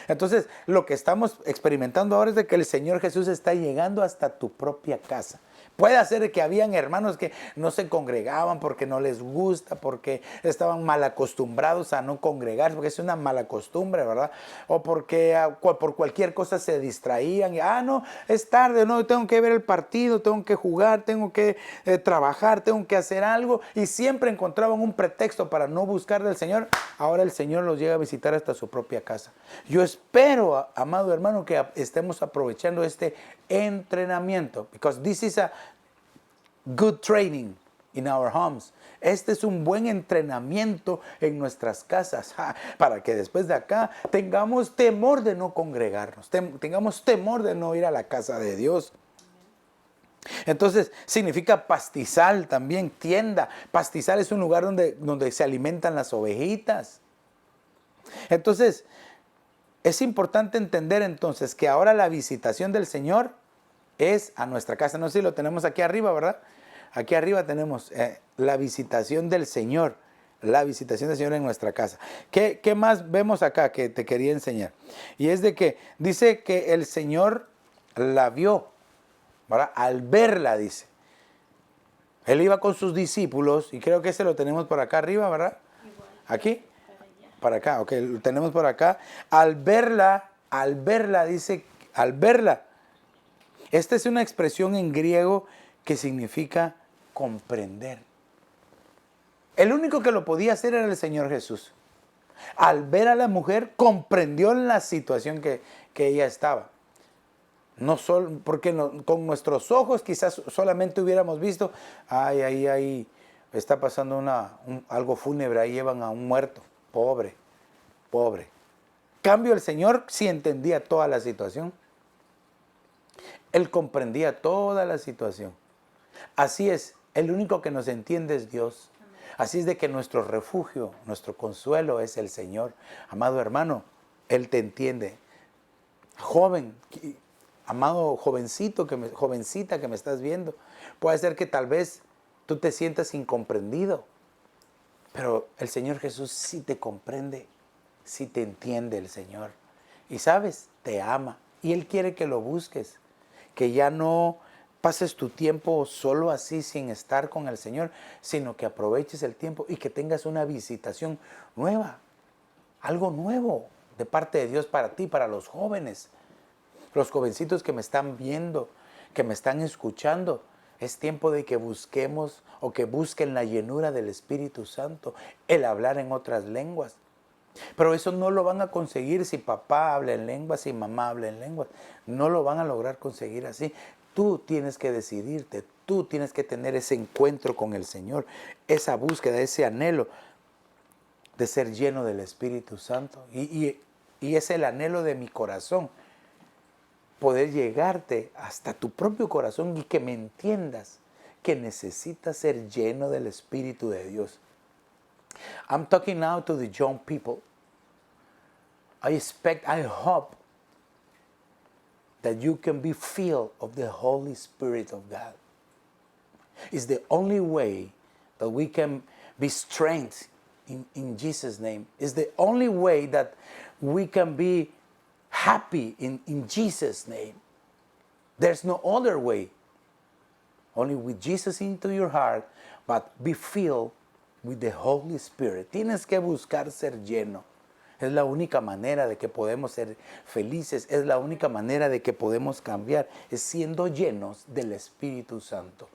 Entonces, lo que estamos experimentando ahora es de que el Señor Jesús está llegando hasta tu propia casa. Puede ser que habían hermanos que no se congregaban porque no les gusta, porque estaban mal acostumbrados a no congregarse, porque es una mala costumbre, ¿verdad? O porque por cualquier cosa se distraían. Y, no, es tarde, no, tengo que ver el partido, tengo que jugar, tengo que trabajar, tengo que hacer algo. Y siempre encontraban un pretexto para no buscar del Señor. Ahora el Señor los llega a visitar hasta su propia casa. Yo espero, amado hermano, que estemos aprovechando este entrenamiento, because this is a good training in our homes. Este es un buen entrenamiento en nuestras casas, para que después de acá tengamos temor de no congregarnos, tengamos temor de no ir a la casa de Dios. Entonces significa pastizal también, tienda. Pastizal es un lugar donde se alimentan las ovejitas. Entonces es importante entender entonces que ahora la visitación del Señor es a nuestra casa. No sé si lo tenemos aquí arriba, ¿verdad? Aquí arriba tenemos la visitación del Señor. La visitación del Señor en nuestra casa. ¿Qué más vemos acá que te quería enseñar? Y es de que dice que el Señor la vio, ¿verdad? Al verla, dice. Él iba con sus discípulos y creo que ese lo tenemos por acá arriba, ¿verdad? ¿Aquí? Para acá, ok, lo tenemos por acá. Al verla, dice, al verla. Esta es una expresión en griego que significa comprender. El único que lo podía hacer era el Señor Jesús. Al ver a la mujer, comprendió la situación que ella estaba. No solo, porque con nuestros ojos quizás solamente hubiéramos visto, ahí está pasando algo fúnebre, ahí llevan a un muerto. Pobre. Cambio, el Señor sí entendía toda la situación. Él comprendía toda la situación. Así es, el único que nos entiende es Dios. Así es de que nuestro refugio, nuestro consuelo es el Señor. Amado hermano, Él te entiende. Joven, amado jovencita que me estás viendo, puede ser que tal vez tú te sientas incomprendido, pero el Señor Jesús sí te comprende. Si te entiende el Señor. Y sabes, te ama. Y Él quiere que lo busques. Que ya no pases tu tiempo solo así sin estar con el Señor, sino que aproveches el tiempo y que tengas una visitación nueva. Algo nuevo de parte de Dios para ti, para los jóvenes. Los jovencitos que me están viendo, que me están escuchando. Es tiempo de que busquemos o que busquen la llenura del Espíritu Santo. El hablar en otras lenguas. Pero eso no lo van a conseguir si papá habla en lenguas, si mamá habla en lenguas. No lo van a lograr conseguir así. Tú tienes que decidirte, tú tienes que tener ese encuentro con el Señor, esa búsqueda, ese anhelo de ser lleno del Espíritu Santo. Y es el anhelo de mi corazón, poder llegarte hasta tu propio corazón y que me entiendas que necesitas ser lleno del Espíritu de Dios. I'm talking now to the young people. I hope that you can be filled of the Holy Spirit of God. It's the only way that we can be strengthened in Jesus' name. It's the only way that we can be happy in Jesus' name. There's no other way. Only with Jesus into your heart, but be filled with the Holy Spirit. Tienes que buscar ser lleno. Es la única manera de que podemos ser felices. Es la única manera de que podemos cambiar. Es siendo llenos del Espíritu Santo.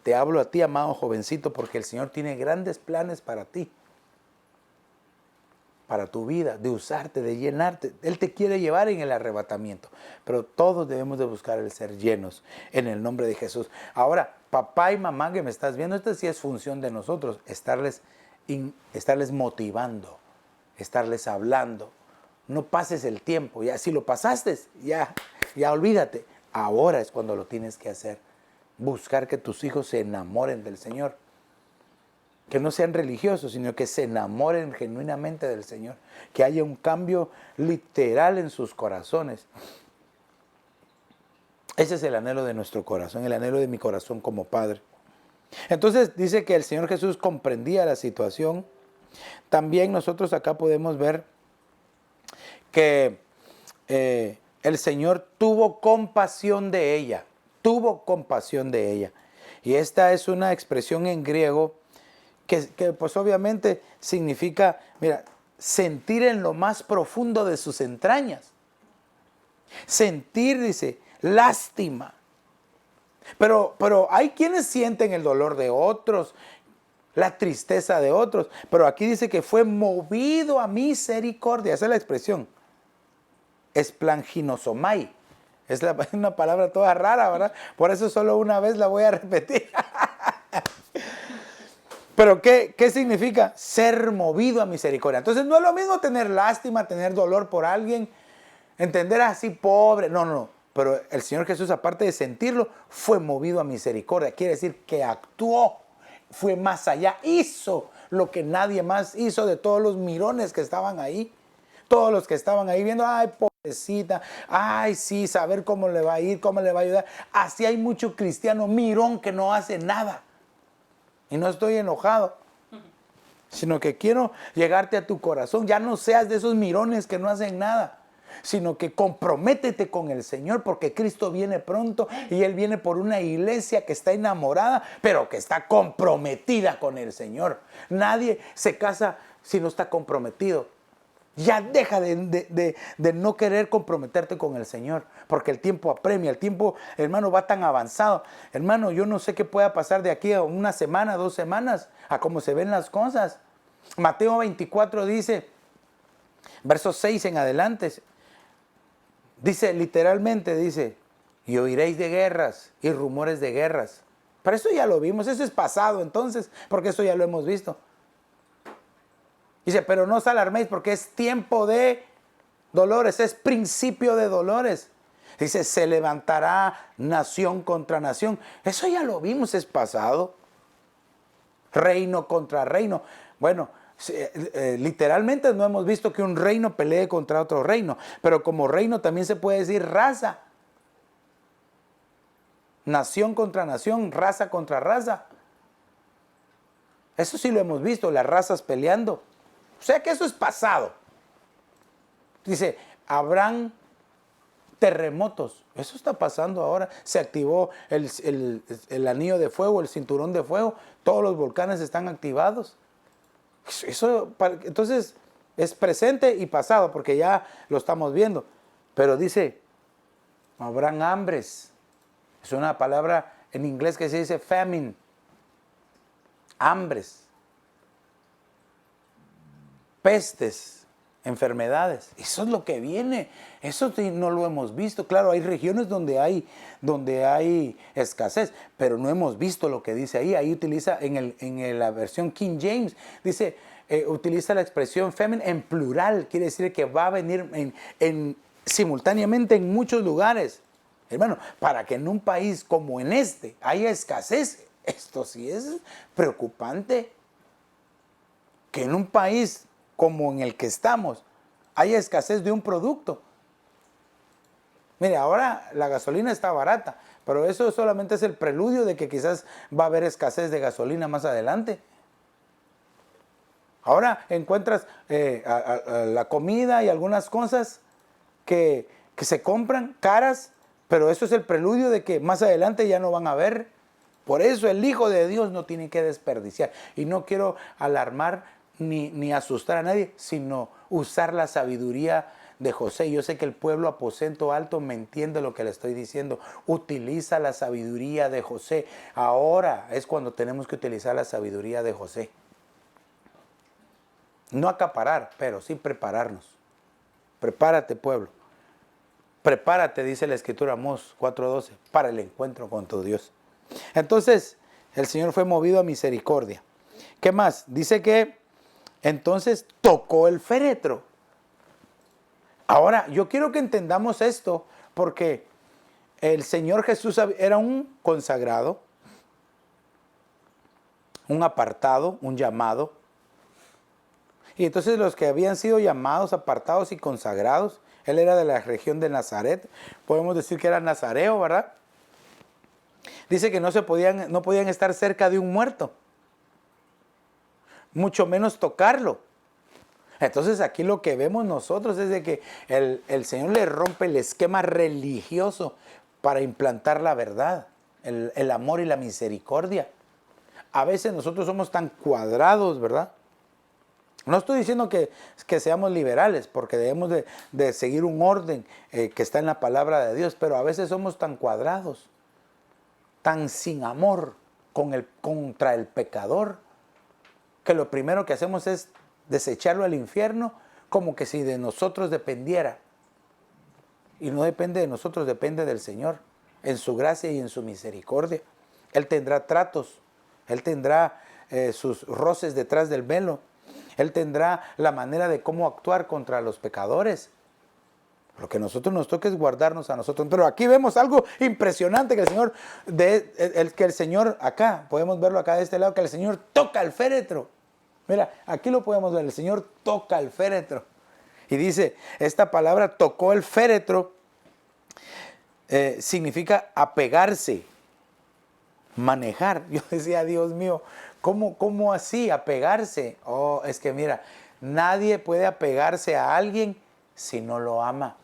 Te hablo a ti, amado jovencito, porque el Señor tiene grandes planes para ti. Para tu vida, de usarte, de llenarte. Él te quiere llevar en el arrebatamiento. Pero todos debemos de buscar el ser llenos en el nombre de Jesús. Ahora, papá y mamá que me estás viendo, esto sí es función de nosotros. Estarles motivando, estarles hablando. No pases el tiempo. Ya, si lo pasaste, ya olvídate. Ahora es cuando lo tienes que hacer. Buscar que tus hijos se enamoren del Señor. Que no sean religiosos, sino que se enamoren genuinamente del Señor. Que haya un cambio literal en sus corazones. Ese es el anhelo de nuestro corazón, el anhelo de mi corazón como padre. Entonces dice que el Señor Jesús comprendía la situación. También nosotros acá podemos ver que el Señor tuvo compasión de ella. Tuvo compasión de ella. Y esta es una expresión en griego que pues obviamente significa, mira, sentir en lo más profundo de sus entrañas. Sentir, dice, lástima. Pero hay quienes sienten el dolor de otros, la tristeza de otros. Pero aquí dice que fue movido a misericordia. Esa es la expresión. Esplanginosomai. Es una palabra toda rara, ¿verdad? Por eso solo una vez la voy a repetir. Pero ¿qué significa? Ser movido a misericordia. Entonces no es lo mismo tener lástima, tener dolor por alguien, entender así pobre. No. Pero el Señor Jesús, aparte de sentirlo, fue movido a misericordia. Quiere decir que actuó, fue más allá, hizo lo que nadie más hizo de todos los mirones que estaban ahí. Todos los que estaban ahí viendo, ay, pobrecita, ay, sí, saber cómo le va a ir, cómo le va a ayudar. Así hay mucho cristiano mirón que no hace nada. Y no estoy enojado, sino que quiero llegarte a tu corazón. Ya no seas de esos mirones que no hacen nada, sino que comprométete con el Señor, porque Cristo viene pronto y Él viene por una iglesia que está enamorada, pero que está comprometida con el Señor. Nadie se casa si no está comprometido. Ya deja de no querer comprometerte con el Señor, porque el tiempo apremia, el tiempo, hermano, va tan avanzado. Hermano, yo no sé qué pueda pasar de aquí a una semana, 2 semanas, a cómo se ven las cosas. Mateo 24 dice, versos 6 en adelante, dice literalmente, dice, y oiréis de guerras y rumores de guerras. Pero eso ya lo vimos, eso es pasado entonces, porque eso ya lo hemos visto. Dice, pero no os alarméis porque es tiempo de dolores, es principio de dolores. Dice, se levantará nación contra nación. Eso ya lo vimos, es pasado. Reino contra reino. Bueno, literalmente no hemos visto que un reino pelee contra otro reino, pero como reino también se puede decir raza. Nación contra nación, raza contra raza. Eso sí lo hemos visto, las razas peleando. O sea que eso es pasado. Dice, habrán terremotos. Eso está pasando ahora. Se activó el anillo de fuego, el cinturón de fuego. Todos los volcanes están activados. Entonces es presente y pasado porque ya lo estamos viendo. Pero dice, habrán hambres. Es una palabra en inglés que se dice famine. Hambres. Pestes, enfermedades. Eso es lo que viene. Eso sí no lo hemos visto. Claro, hay regiones donde hay escasez, pero no hemos visto lo que dice ahí. Ahí utiliza en la versión King James, dice, utiliza la expresión famine en plural. Quiere decir que va a venir simultáneamente en muchos lugares. Hermano, para que en un país como en este haya escasez, esto sí es preocupante. Que en un país como en el que estamos haya escasez de un producto. Mire, ahora la gasolina está barata, pero eso solamente es el preludio de que quizás va a haber escasez de gasolina más adelante. Ahora encuentras la comida y algunas cosas que se compran caras, pero eso es el preludio de que más adelante ya no van a haber. Por eso el Hijo de Dios no tiene que desperdiciar. Y no quiero alarmar ni asustar a nadie, sino usar la sabiduría de José. Yo sé que el pueblo aposento alto me entiende lo que le estoy diciendo. Utiliza la sabiduría de José. Ahora es cuando tenemos que utilizar la sabiduría de José. No acaparar, pero sí prepararnos. Prepárate, pueblo. Prepárate, dice la Escritura, Amós 4:12, para el encuentro con tu Dios. Entonces, el Señor fue movido a misericordia. ¿Qué más? Dice que entonces tocó el féretro. Ahora, yo quiero que entendamos esto, porque el Señor Jesús era un consagrado, un apartado, un llamado. Y entonces los que habían sido llamados, apartados y consagrados, él era de la región de Nazaret, podemos decir que era nazareo, ¿verdad? Dice que no podían estar cerca de un muerto, mucho menos tocarlo. Entonces aquí lo que vemos nosotros es de que el Señor le rompe el esquema religioso para implantar la verdad, el amor y la misericordia. A veces nosotros somos tan cuadrados, ¿verdad? No estoy diciendo que seamos liberales, porque debemos de seguir un orden que está en la palabra de Dios, pero a veces somos tan cuadrados, tan sin amor contra el pecador, que lo primero que hacemos es desecharlo al infierno como que si de nosotros dependiera. Y no depende de nosotros, depende del Señor, en su gracia y en su misericordia. Él tendrá tratos, Él tendrá sus roces detrás del velo. Él tendrá la manera de cómo actuar contra los pecadores. Lo que a nosotros nos toca es guardarnos a nosotros. Pero aquí vemos algo impresionante, que el Señor acá, podemos verlo acá de este lado, que el Señor toca el féretro. Mira, aquí lo podemos ver, el Señor toca el féretro. Y dice, esta palabra tocó el féretro, significa apegarse, manejar. Yo decía, Dios mío, ¿cómo así apegarse? Oh, es que mira, nadie puede apegarse a alguien si no lo ama.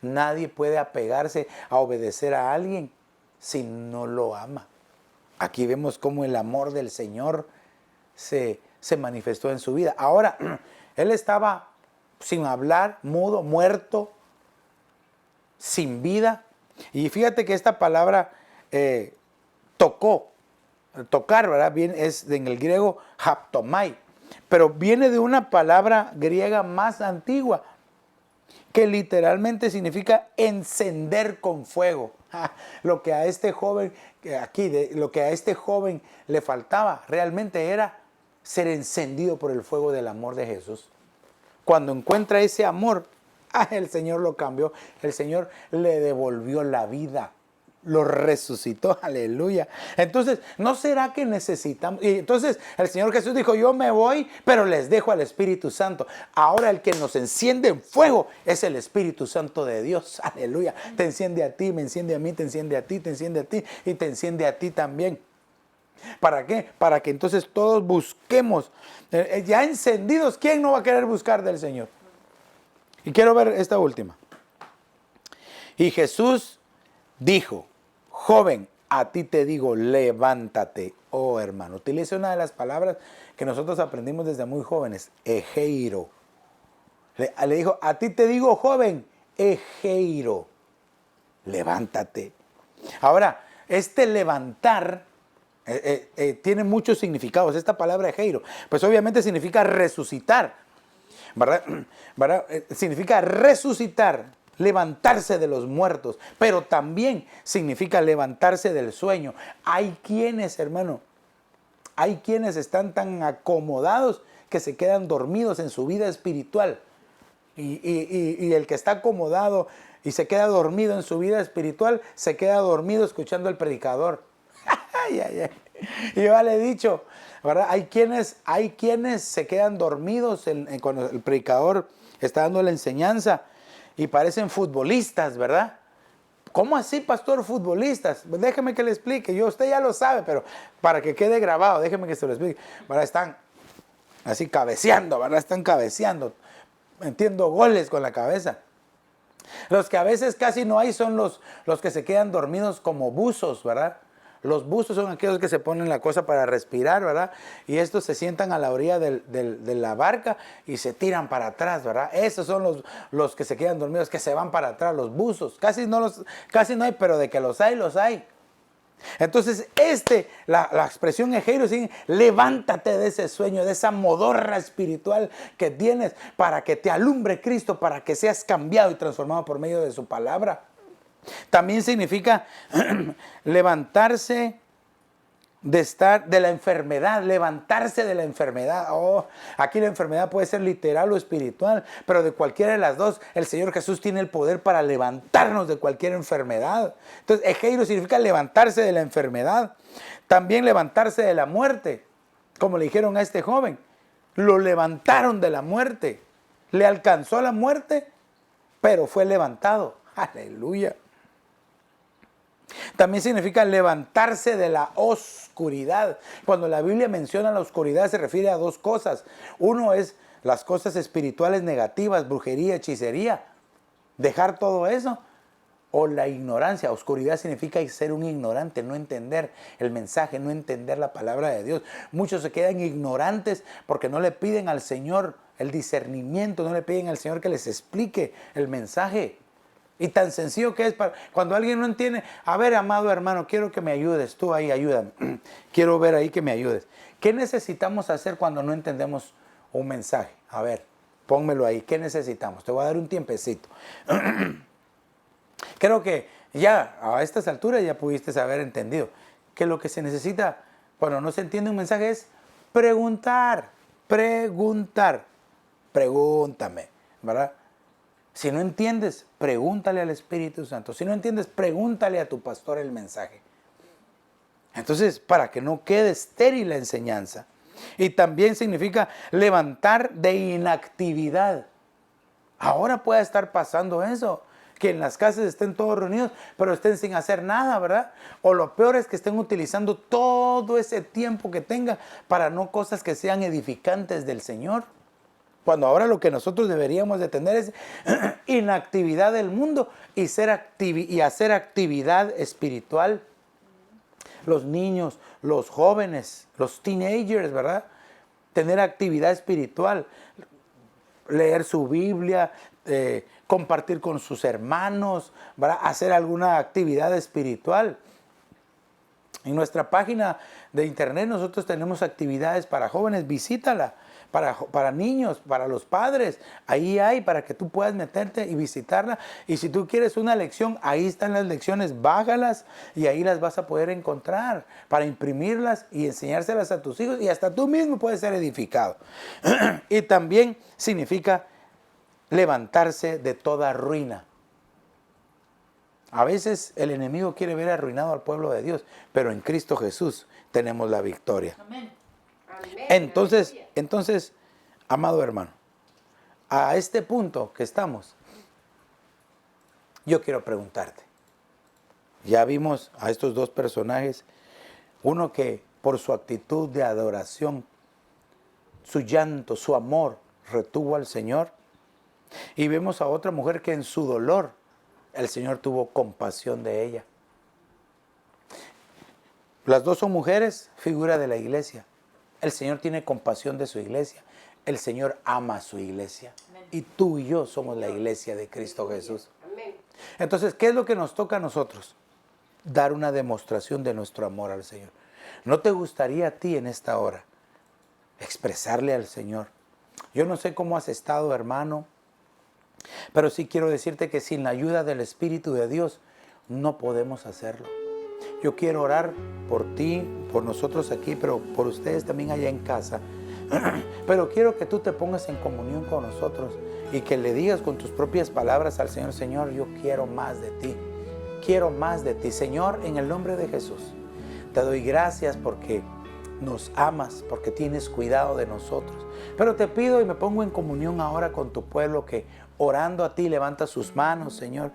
Nadie puede apegarse a obedecer a alguien si no lo ama. Aquí vemos cómo el amor del Señor se manifestó en su vida. Ahora, él estaba sin hablar, mudo, muerto, sin vida. Y fíjate que esta palabra tocar, ¿verdad? Bien, es en el griego haptomai, pero viene de una palabra griega más antigua que literalmente significa encender con fuego. Lo que a este joven le faltaba realmente era ser encendido por el fuego del amor de Jesús. Cuando encuentra ese amor, el Señor lo cambió, el Señor le devolvió la vida, lo resucitó, aleluya. Entonces, ¿no será que necesitamos? Y entonces el Señor Jesús dijo, yo me voy, pero les dejo al Espíritu Santo. Ahora el que nos enciende en fuego es el Espíritu Santo de Dios, aleluya. Te enciende a ti, me enciende a mí, te enciende a ti, te enciende a ti y te enciende a ti también. ¿Para qué? Para que entonces todos busquemos, ya encendidos, ¿quién no va a querer buscar del Señor? Y quiero ver esta última. Y Jesús dijo, joven, a ti te digo, levántate. Oh, hermano, utilice una de las palabras que nosotros aprendimos desde muy jóvenes, egeiro. Le dijo, a ti te digo, joven, egeiro, levántate. Ahora, este levantar tiene muchos significados. Esta palabra egeiro, pues obviamente significa resucitar, ¿verdad? Significa resucitar, levantarse de los muertos, pero también significa levantarse del sueño. Hay quienes, hermano, hay quienes están tan acomodados que se quedan dormidos en su vida espiritual. Y el que está acomodado y se queda dormido en su vida espiritual, se queda dormido escuchando al predicador. Ay, ay, ay. Y yo le he dicho, ¿verdad? Hay quienes se quedan dormidos cuando el predicador está dando la enseñanza. y parecen futbolistas, ¿verdad? ¿Cómo así, pastor, futbolistas? Pues déjeme que le explique. Usted ya lo sabe, pero para que quede grabado, déjeme que se lo explique. ¿Verdad? Están así cabeceando, ¿verdad? Están cabeceando, metiendo goles con la cabeza. Los que a veces casi no hay son los que se quedan dormidos como buzos, ¿verdad? Los buzos son aquellos que se ponen la cosa para respirar, ¿verdad? Y estos se sientan a la orilla de la barca y se tiran para atrás, ¿verdad? Esos son los que se quedan dormidos, que se van para atrás, los buzos. Casi no hay, pero de que los hay, los hay. Entonces, la expresión Ejeiro significa levántate de ese sueño, de esa modorra espiritual que tienes para que te alumbre Cristo, para que seas cambiado y transformado por medio de su palabra. También significa levantarse de la enfermedad, levantarse de la enfermedad. Aquí la enfermedad puede ser literal o espiritual, pero de cualquiera de las dos, el Señor Jesús tiene el poder para levantarnos de cualquier enfermedad. Entonces, Ejeiro significa levantarse de la enfermedad. También levantarse de la muerte, como le dijeron a este joven. Lo levantaron de la muerte. Le alcanzó la muerte, pero fue levantado. Aleluya. También significa levantarse de la oscuridad. Cuando la Biblia menciona la oscuridad se refiere a dos cosas. Uno es las cosas espirituales negativas, brujería, hechicería. Dejar todo eso. O la ignorancia. Oscuridad significa ser un ignorante, no entender el mensaje, no entender la palabra de Dios. Muchos se quedan ignorantes porque no le piden al Señor el discernimiento, no le piden al Señor que les explique el mensaje. Y tan sencillo que es cuando alguien no entiende. A ver, amado hermano, quiero que me ayudes. Tú ahí, ayúdame. Quiero ver ahí que me ayudes. ¿Qué necesitamos hacer cuando no entendemos un mensaje? A ver, pónmelo ahí. ¿Qué necesitamos? Te voy a dar un tiempecito. Creo que ya a estas alturas ya pudiste haber entendido que lo que se necesita cuando no se entiende un mensaje es preguntar. Pregúntame, ¿verdad? Si no entiendes, pregúntale al Espíritu Santo. Si no entiendes, pregúntale a tu pastor el mensaje. Entonces, para que no quede estéril la enseñanza. Y también significa levantar de inactividad. Ahora puede estar pasando eso, que en las casas estén todos reunidos, pero estén sin hacer nada, ¿verdad? O lo peor es que estén utilizando todo ese tiempo que tengan para no cosas que sean edificantes del Señor. Cuando ahora lo que nosotros deberíamos de tener es inactividad del mundo y hacer actividad espiritual. Los niños, los jóvenes, los teenagers, ¿verdad? Tener actividad espiritual, leer su Biblia, compartir con sus hermanos, ¿verdad? Hacer alguna actividad espiritual. En nuestra página de internet nosotros tenemos actividades para jóvenes, visítala. Para niños, para los padres, ahí hay para que tú puedas meterte y visitarla. Y si tú quieres una lección, ahí están las lecciones, bájalas y ahí las vas a poder encontrar para imprimirlas y enseñárselas a tus hijos y hasta tú mismo puedes ser edificado. Y también significa levantarse de toda ruina. A veces el enemigo quiere ver arruinado al pueblo de Dios, pero en Cristo Jesús tenemos la victoria. Amén. Entonces, amado hermano, a este punto que estamos, yo quiero preguntarte. Ya vimos a estos dos personajes, uno que por su actitud de adoración, su llanto, su amor, retuvo al Señor. Y vemos a otra mujer que en su dolor, el Señor tuvo compasión de ella. Las dos son mujeres, figura de la iglesia. El Señor tiene compasión de su iglesia. El Señor ama a su iglesia. Amén. Y tú y yo somos la iglesia de Cristo Jesús. Amén. Entonces, ¿qué es lo que nos toca a nosotros? Dar una demostración de nuestro amor al Señor. ¿No te gustaría a ti en esta hora expresarle al Señor? Yo no sé cómo has estado, hermano, pero sí quiero decirte que sin la ayuda del Espíritu de Dios no podemos hacerlo. Yo quiero orar por ti, por nosotros aquí, pero por ustedes también allá en casa. Pero quiero que tú te pongas en comunión con nosotros y que le digas con tus propias palabras al Señor: Señor, yo quiero más de ti. Quiero más de ti. Señor, en el nombre de Jesús, te doy gracias porque nos amas, porque tienes cuidado de nosotros. Pero te pido y me pongo en comunión ahora con tu pueblo que orando a ti levanta sus manos, Señor,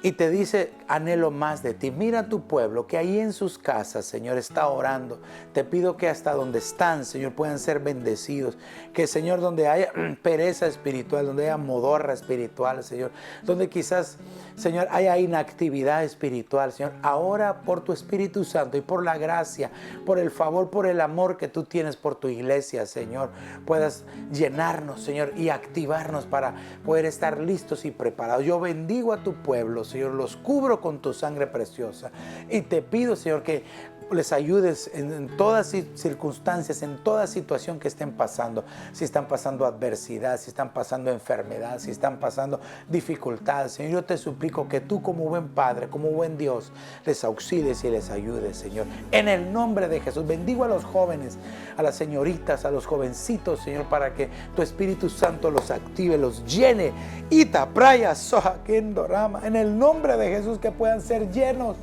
y te dice, anhelo más de ti. Mira a tu pueblo que ahí en sus casas, Señor, está orando. Te pido que hasta donde están, Señor, puedan ser bendecidos. Que, Señor, donde haya pereza espiritual, donde haya modorra espiritual, Señor, donde quizás, Señor, haya inactividad espiritual, Señor, ahora por tu Espíritu Santo y por la gracia, por el favor, por el amor que tú tienes por tu iglesia, Señor, puedas llenarnos, Señor, y activarnos para poder estar listos y preparados. Yo bendigo a tu pueblo, Señor, los cubro con tu sangre preciosa y te pido, Señor, que les ayudes en todas circunstancias, en toda situación que estén pasando. Si están pasando adversidad, si están pasando enfermedad, si están pasando dificultades, Señor, yo te suplico que tú como buen Padre, como buen Dios, les auxilies y les ayudes, Señor. En el nombre de Jesús, bendigo a los jóvenes, a las señoritas, a los jovencitos, Señor, para que tu Espíritu Santo los active, los llene. Ita, praya, soja, kendorama. En el nombre de Jesús, que puedan ser llenos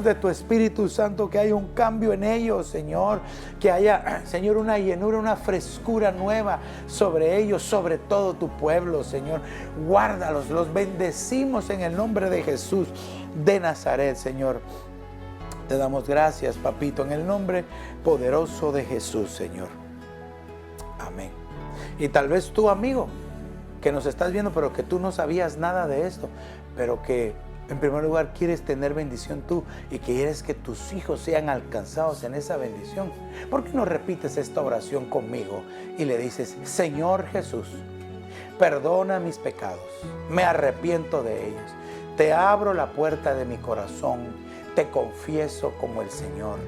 de tu Espíritu Santo, que haya un cambio en ellos, Señor, que haya, Señor, una llenura, una frescura nueva sobre ellos, sobre todo tu pueblo, Señor. Guárdalos, los bendecimos en el nombre de Jesús de Nazaret, Señor. Te damos gracias, papito, en el nombre poderoso de Jesús, Señor. Amén. Y tal vez tú, amigo, que nos estás viendo, pero que tú no sabías nada de esto, pero que en primer lugar quieres tener bendición tú y quieres que tus hijos sean alcanzados en esa bendición, ¿por qué no repites esta oración conmigo y le dices: Señor Jesús, perdona mis pecados, me arrepiento de ellos, te abro la puerta de mi corazón, te confieso como el Señor,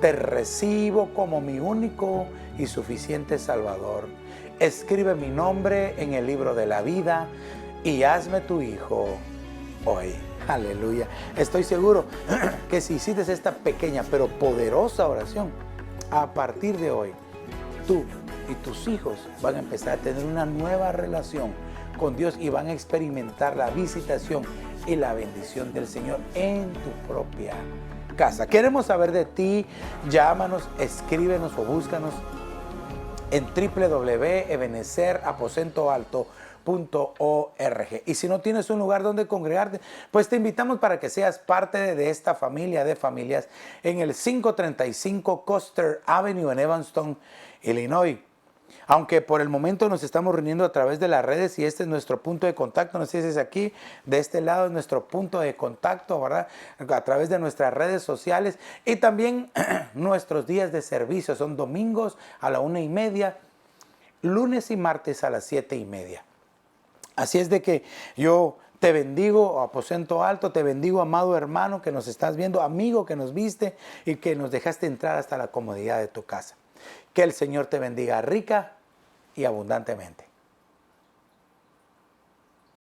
te recibo como mi único y suficiente Salvador, escribe mi nombre en el libro de la vida y hazme tu hijo hoy? Aleluya. Estoy seguro que si hiciste esta pequeña pero poderosa oración, a partir de hoy, tú y tus hijos van a empezar a tener una nueva relación con Dios y van a experimentar la visitación y la bendición del Señor en tu propia casa. Queremos saber de ti. Llámanos, escríbenos o búscanos en www.ebenezeraposentoalto.org. Y si no tienes un lugar donde congregarte, pues te invitamos para que seas parte de esta familia de familias en el 535 Custer Avenue en Evanston, Illinois. Aunque por el momento nos estamos reuniendo a través de las redes y este es nuestro punto de contacto, no sé si es aquí, de este lado es nuestro punto de contacto, ¿verdad? A través de nuestras redes sociales y también nuestros días de servicio son domingos a la 1:30, lunes y martes a las 7:30. Así es de que yo te bendigo, Aposento Alto, te bendigo, amado hermano que nos estás viendo, amigo que nos viste y que nos dejaste entrar hasta la comodidad de tu casa. Que el Señor te bendiga rica y abundantemente.